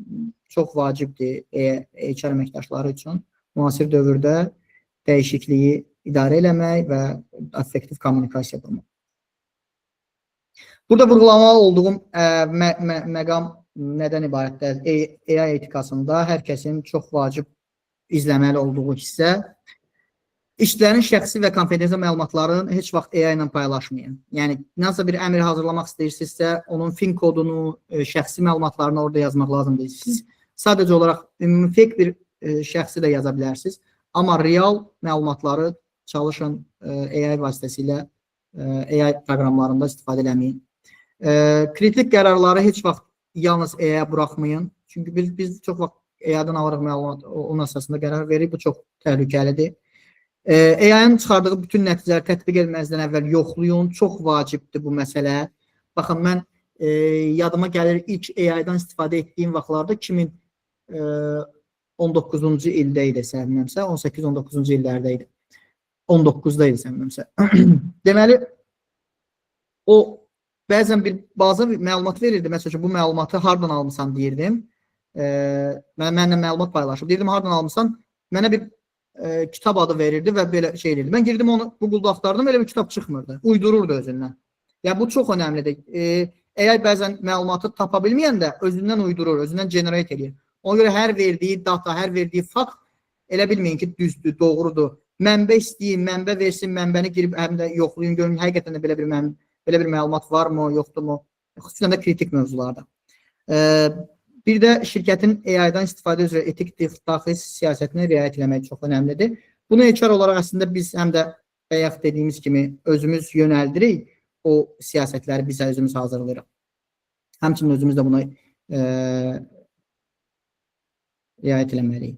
çox vacibdir HR əməkdaşları üçün. Müasir dövrdə dəyişikliyi idarə eləmək və effektiv kommunikasiya qurmaq. Burada vurğulamalı olduğum məqam nədən ibarətdir? AI etikasında hər kəsin çox vacib izləməli olduğu hissə, işçilərin şəxsi və konfidensial məlumatlarını heç vaxt AI ilə paylaşmayın. Yəni, nəsə bir əmr hazırlamaq istəyirsinizsə, onun fin kodunu, şəxsi məlumatlarını orada yazmaq lazımdır. Siz sadəcə olaraq fake bir şəxsi də yaza bilərsiniz, amma real məlumatları çalışın AI vasitəsilə AI proqramlarında istifadə eləməyin. Kritik qərarları heç vaxt yalnız AI-ya buraxmayın. Çünki biz çox vaxt AI-dan alırıq məlumat, onun əsasında qərar veririk. Bu çox təhlükəlidir. AI-ın çıxardığı bütün nəticələri tətbiq etməzdən əvvəl yoxlayın. Çox vacibdir bu məsələ. Baxın, mən yadıma gəlir ilk AI-dan istifadə etdiyim vaxtlarda 2019-cu ildə idi səhvimləmsə, 18-19-cu illərdə idi. 19-da idi səhvimləmsə. Deməli, o bəzən bazı məlumat verirdi. Məsələn, bu məlumatı hardan almısan deyirdim. Mənlə məlumat paylaşıb. Deyirdim, hardan almısan? Mənə bir kitab adı verirdi və belə şey edirdi. Mən girdim onu Google-da axtardım, elə bir kitab çıxmırdı. Uydururdu özündən. Yəni, bu çox önəmlidir. AI bəzən məlumatı tapa bilməyəndə özündən uydurur, özündən generate edir. Ona görə hər verdiyi data, hər verdiyi fakt elə bilməyin ki, düzdür, doğrudur. Mənbə istəyin, mənbə versin, mənbəni girib həm də yoxlayın, görün, həqiqətən də belə bir məlumat varmı, yoxdurmu? Xüsusən də kritik mövzularda. Bir də şirkətin AI-dan istifadə üzrə etik daxil siyasətinə riayət etmək çox önəmlidir. Bunu HR olaraq əslində biz həm də bayaq dediyimiz kimi özümüz yönəldirik, o siyasətləri bizə özümüz hazırlayırıq. Həmçinin özümüz də buna riayət etməliyik.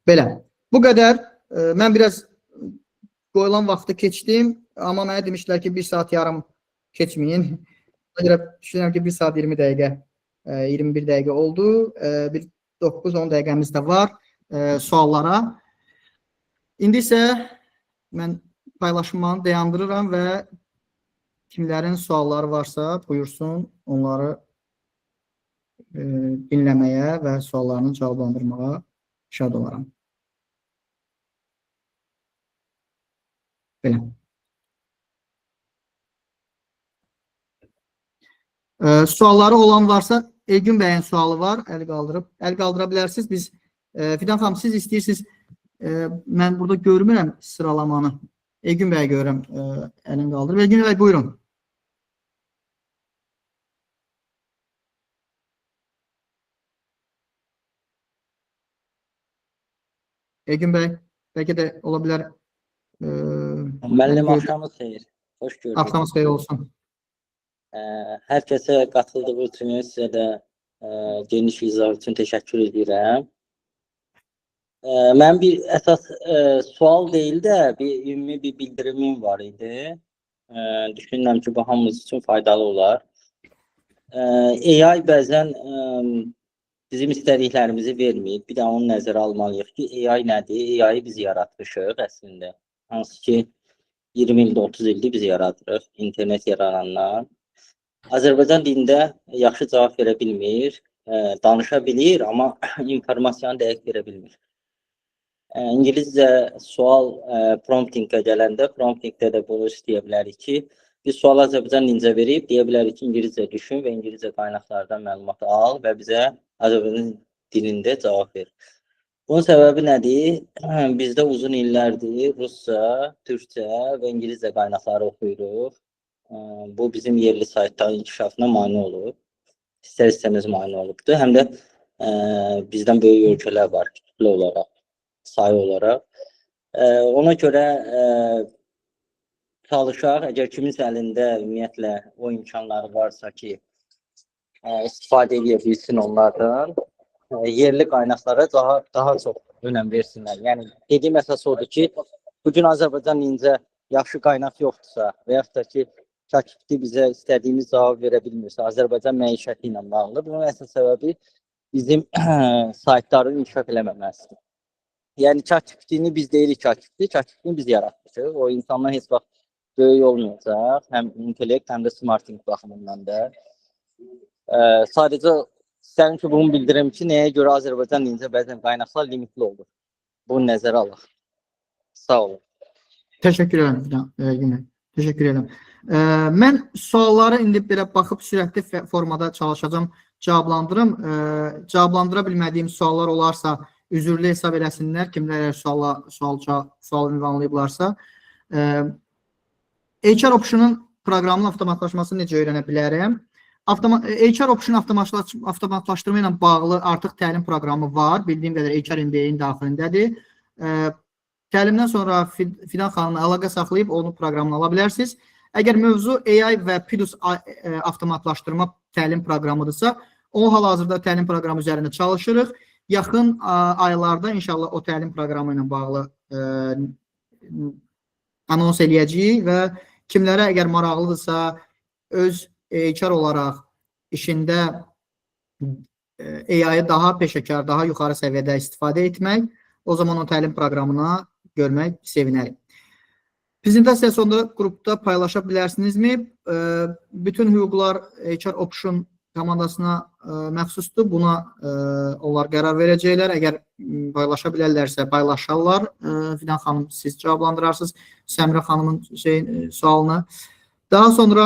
Belə, bu qədər. Mən biraz qoyulan vaxtı keçdim, amma mənə demişlər ki, 1 saat yarım keçməyin. Ona görə düşünürəm ki, 1 saat 20 dəqiqə, 21 dəqiqə oldu. Bir 9-10 dəqiqəmiz də var suallara. İndi isə mən paylaşımı dayandırıram və kimlərin sualları varsa buyursun, onları dinləməyə və suallarını cavablandırmağa şad olaram. Belə. Sualları olan varsa, Elgün bəyin sualı var, əl qaldıra bilərsiniz. Biz, Fidan xanım, siz istəyirsiniz, mən burada görmürəm sıralamanı. Elgün bəyi görürəm, əlini qaldırıb. Elgün bəy, buyurun. Elgün bəy, bəlkə də ola bilər. Müəllim, axşamınız xeyir. Xoş gördük. Axşamınız xeyir olsun. Hər kəsə qatıldığı üçün sizə də geniş izah üçün təşəkkür edirəm. Mən bir əsas sual deyil də, bir ümumi bir bildirimim var idi. Düşünürəm ki, bu hamımız üçün faydalı olar. AI bəzən bizim istədiklərimizi verməyib. Bir də onu nəzərə almalıyıq ki, AI nədir? AI-yi biz yaratmışıq əslində. Hansı ki, 20 ildə, 30 ildə biz yaradırıq, internet yararanlar. Azərbaycan dilində yaxşı cavab verə bilmir, danışa bilir, amma informasiyanı dəqiq verə bilmir. İngiliscə sual promptingə gələndə, promptingdə də bunu istəyə bilərik ki, biz sual Azərbaycan dilində verib, deyə bilərik ki, İngiliscə düşün və İngiliscə qaynaqlardan məlumat al və bizə Azərbaycan dilində cavab ver. Bunun səbəbi nədir? Bizdə uzun illərdir Rusca, Türkcə və İngiliscə qaynaqları oxuyuruq. Bu bizim yerli saytların inkişafına mane olur. İstər-istəməz mane olubdur. Həm də bizdən böyük ölkələr var, kütlə olaraq, sayı olaraq. Ona görə çalışaq, əgər kiminsə əlində ümumiyyətlə o imkanları varsa ki, istifadə edə bilsin onlardan, yerli qaynaqlara daha çox önəm versinlər. Yəni, dediyim əsas odur ki, bugün Azərbaycan dilində yaxşı qaynaq yoxdursa və yaxud da ki, ChatGPT bizə istədiyimiz cavab verə bilmirsə, Azərbaycan məişəti ilə bağlı. Bunun əsas səbəbi bizim saytların inkişaf eləməməsidir. Yəni, ChatGPT-ni biz deyirik ChatGPT-ni biz yaratmışıq. O insanlar heç vaxt böyük olmayacaq. Həm intellekt, həm də smarting baxımından da. Sadəcə istəyirəm ki, bunu bildirim ki, nəyə görə Azərbaycan dilində bəzən qaynaqlar limitli olur. Bunu nəzərə alaq. Sağ olun. Təşəkkür edirəm. Təşəkkür edirəm. Mən sualları indi belə baxıb sürətli formada çalışacağam, cavablandırım. Cavablandıra bilmədiyim suallar olarsa üzürlü hesab eləsinlər, kimlər sual ünvanlayıblarsa. HR Option'un proqramının avtomatlaşmasını necə öyrənə bilərəm? HR Option avtomatlaşdırma ilə bağlı artıq təlim proqramı var. Bildiyim qədər HR MBA-in daxilindədir. Təlimdən sonra Fidan xanımla əlaqə saxlayıb onu proqramını ala bilərsiniz. Əgər mövzu AI və PIDUS avtomatlaşdırma təlim proqramıdırsa, o hal-hazırda təlim proqramı üzərində çalışırıq. yaxın aylarda inşallah o təlim proqramı ilə bağlı anons eləyəcəyik və kimlərə əgər maraqlıdırsa, öz HR olaraq işində AI-yı daha peşəkar, daha yuxarı səviyyədə istifadə etmək, o zaman o təlim proqramına görmək sevinərik. Prezentasiya sonunda qrupda paylaşa bilərsinizmi? Bütün hüquqlar HR Option komandasına məxsusdur. Buna onlar qərar verəcəklər. Əgər paylaşa bilərlərsə paylaşarlar. Fidan xanım, siz cavablandırarsınız Səmrə xanımın sualını. Daha sonra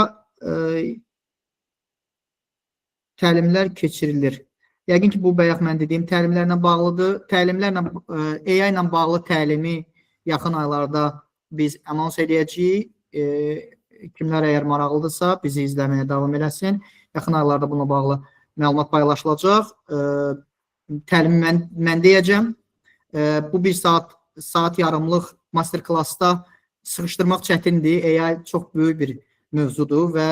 təlimlər keçirilir. Yəqin ki, bu bayaq mən dediyim təlimlərlə bağlıdır. Təlimlərlə, AI ilə bağlı təlimi yaxın aylarda biz anons edəcəyik. Kimlər əgər maraqlıdırsa, bizi izləməyə davam eləsin. Yaxın aylarda bununla bağlı məlumat paylaşılacaq. Təlimi mən deyəcəm. Bu bir saat yarımlıq master-klassda sıxışdırmaq çətindir. AI çox böyük bir mövzudur və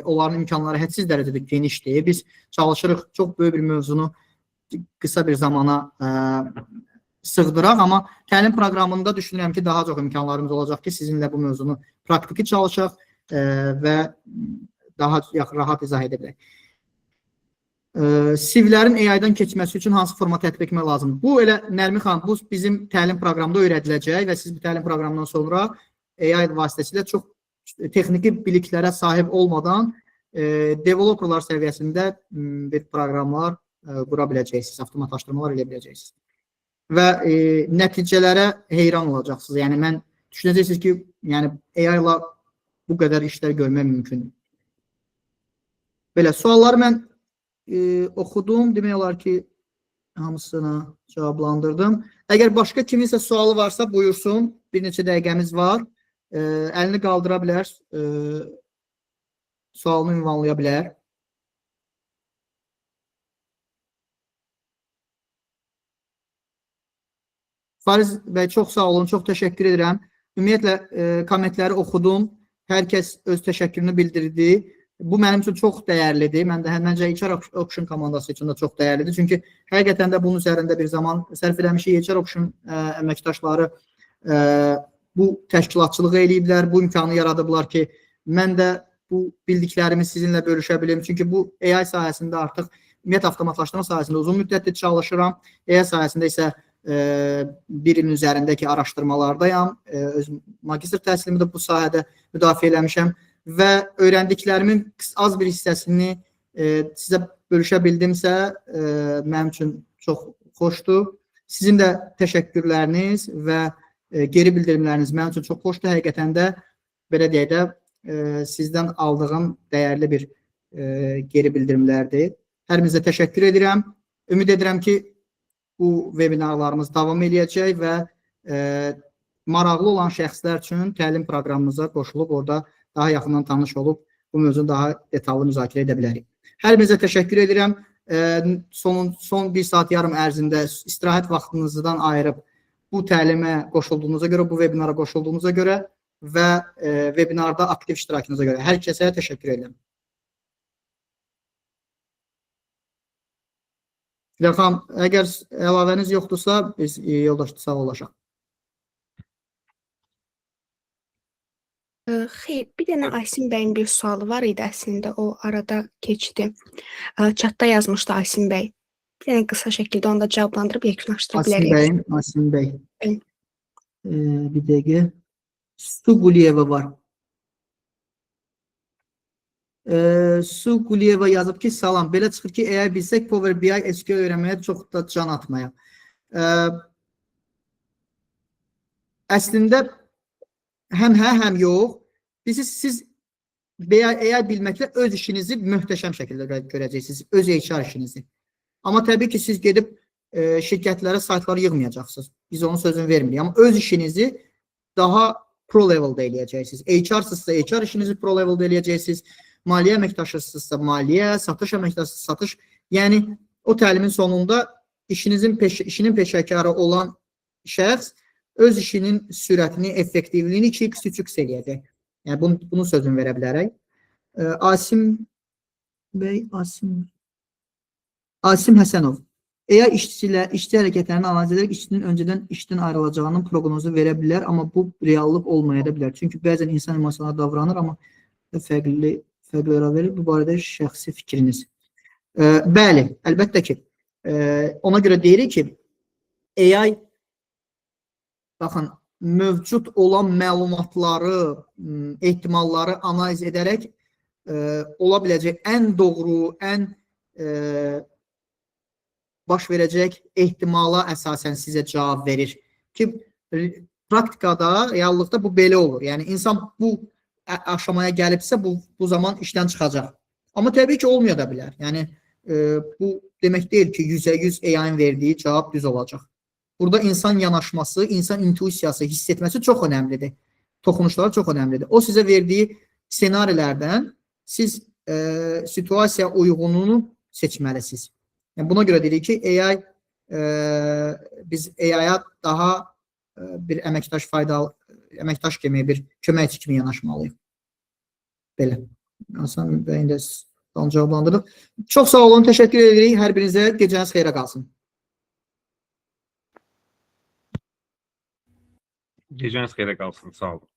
onların imkanları hədsiz dərəcədə genişdir. Biz çalışırıq çox böyük bir mövzunu qısa bir zamana sığdıraq, amma təlim proqramında düşünürəm ki, daha çox imkanlarımız olacaq ki, sizinlə bu mövzunu praktiki çalışaq və daha rahat izah edə bilək. CV-lərin AI-dan keçməsi üçün hansı format tətbiq etmək lazımdır? Bu elə Nərmin xanım, bu bizim təlim proqramında öyrədiləcək və siz bu təlim proqramından sonra AI vasitəsilə çox texniki biliklərə sahib olmadan developerlar səviyyəsində bir proqramlar qura biləcəksiniz, avtomatlaşdırmalar edə biləcəksiniz. Və nəticələrə heyran olacaqsınız. Yəni, mən düşünəcəksiniz ki, yəni AI ilə bu qədər işlər görmək mümkündür. Belə, sualları mən oxudum. Demək olar ki, hamısını cavablandırdım. Əgər başqa kiminsə sualı varsa, buyursun. Bir neçə dəqiqəmiz var. Əlini qaldıra bilər, sualını ünvanlaya bilər. Fariz bəy, çox sağ olun, çox təşəkkür edirəm. Ümumiyyətlə, kommentləri oxudum. Hər kəs öz təşəkkürünü bildirdi. Bu mənim üçün çox dəyərlidir. Məncə HR Option komandası üçün də çox dəyərlidir. Çünki həqiqətən də bunun üzərində bir zaman sərf eləmişik. HR Option əməkdaşları bu təşkilatçılıq eləyiblər, bu imkanı yaradıblar ki, mən də bu bildiklərimi sizinlə bölüşə bilim. Çünki bu AI sayəsində artıq ümumiyyət avtomatlaşdırma sayəsində uzun müddətdir çalışıram. AI sayəsində isə bir ilin üzərindəki araşdırmalardayam. Öz magistr təhsilimi də bu sahədə müdafiə eləmişəm və öyrəndiklərimin az bir hissəsini sizə bölüşə bildimsə, mənim üçün çox xoşdur. Sizin də təşəkkürləriniz və geri bildirimləriniz mənim üçün çox xoşdur. Həqiqətən də, belə deyək də, sizdən aldığım dəyərli bir geri bildirimlərdir. Hər birinizə təşəkkür edirəm. Ümid edirəm ki, bu webinarlarımız davam edəcək və maraqlı olan şəxslər üçün təlim proqramımıza qoşulub, orada daha yaxından tanış olub, bu mövzunu daha detallı müzakirə edə bilərik. Hər birinizə təşəkkür edirəm. Son bir saat yarım ərzində istirahət vaxtınızdan ayırıb bu təlimə qoşulduğunuza görə, bu webinara qoşulduğunuza görə və webinarda aktiv iştirakınıza görə hər kəsə təşəkkür edirəm. Fidan xanım, əgər əlavəniz yoxdursa, biz yoldaşlar sağ olaşaq. Xeyr, bir dənə Aysin bəyin bir sualı var idi əslində, o arada keçdi. Chatda yazmışdı Aysin bəy. Bir dənə qısa şəkildə onu da cavablandırıb yekunlaşdıra bilərik. Aysin bəy. Bir dəqiqə. Su Quliyeva var. Su Quliyeva yazıb ki, salam. Belə çıxır ki, AI bilsək Power BI SQL öyrənməyə çox da can atmaya. Əslində, həm yox. Siz AI bilməklə öz işinizi möhtəşəm şəkildə görəcəksiniz. Öz HR işinizi. Amma təbii ki, siz gedib şirkətlərə saytları yığmayacaqsınız. Biz onun sözünü vermirik. Amma öz işinizi daha pro leveldə eləyəcəksiniz. HR-sızsa HR işinizi pro leveldə eləyəcəksiniz. Maliyyə əməkdaşısızsa maliyyə, satış əməkdaşısızsa satış. Yəni, o təlimin sonunda işinin peşəkarı olan şəxs öz işinin sürətini, effektivliyini 2x eləyəcək. Yəni, bunun sözünü verə bilərək. Asim Həsənov. AI işçi hərəkətlərini analiz edərək işçinin öncədən işdən ayrılacağının proqnozu verə bilər, amma bu reallıq olmaya da bilər. Çünki bəzən insan emosional davranır, amma fərqli qərar verir. Bu barədə şəxsi fikriniz. Bəli, əlbəttə ki, ona görə deyirik ki, AI baxın, mövcud olan məlumatları, ehtimalları analiz edərək ola biləcək ən doğru, ən baş verəcək ehtimala əsasən sizə cavab verir. Ki, praktikada, reallıqda bu belə olur. Yəni, insan bu aşamaya gəlibsə, bu zaman işdən çıxacaq. Amma təbii ki, olmaya da bilər. Yəni, bu demək deyil ki, 100% AI-ın verdiyi cavab düz olacaq. Burada insan yanaşması, insan intuisiyası, hiss etməsi çox önəmlidir. Toxunuşları çox önəmlidir. O sizə verdiyi senarilərdən siz situasiya uyğununu seçməlisiniz. Yəni, buna görə deyirik ki, AI, biz AI-ya daha bir əməkdaş kimi, bir köməkçi kimi yanaşmalıyıq. Belə. Hasan bəyin də cavablandırıq. Çox sağ olun, təşəkkür edirik. Hər birinizə gecəniz xeyrə qalsın. Gecəniz xeyrə qalsın. Sağ olun.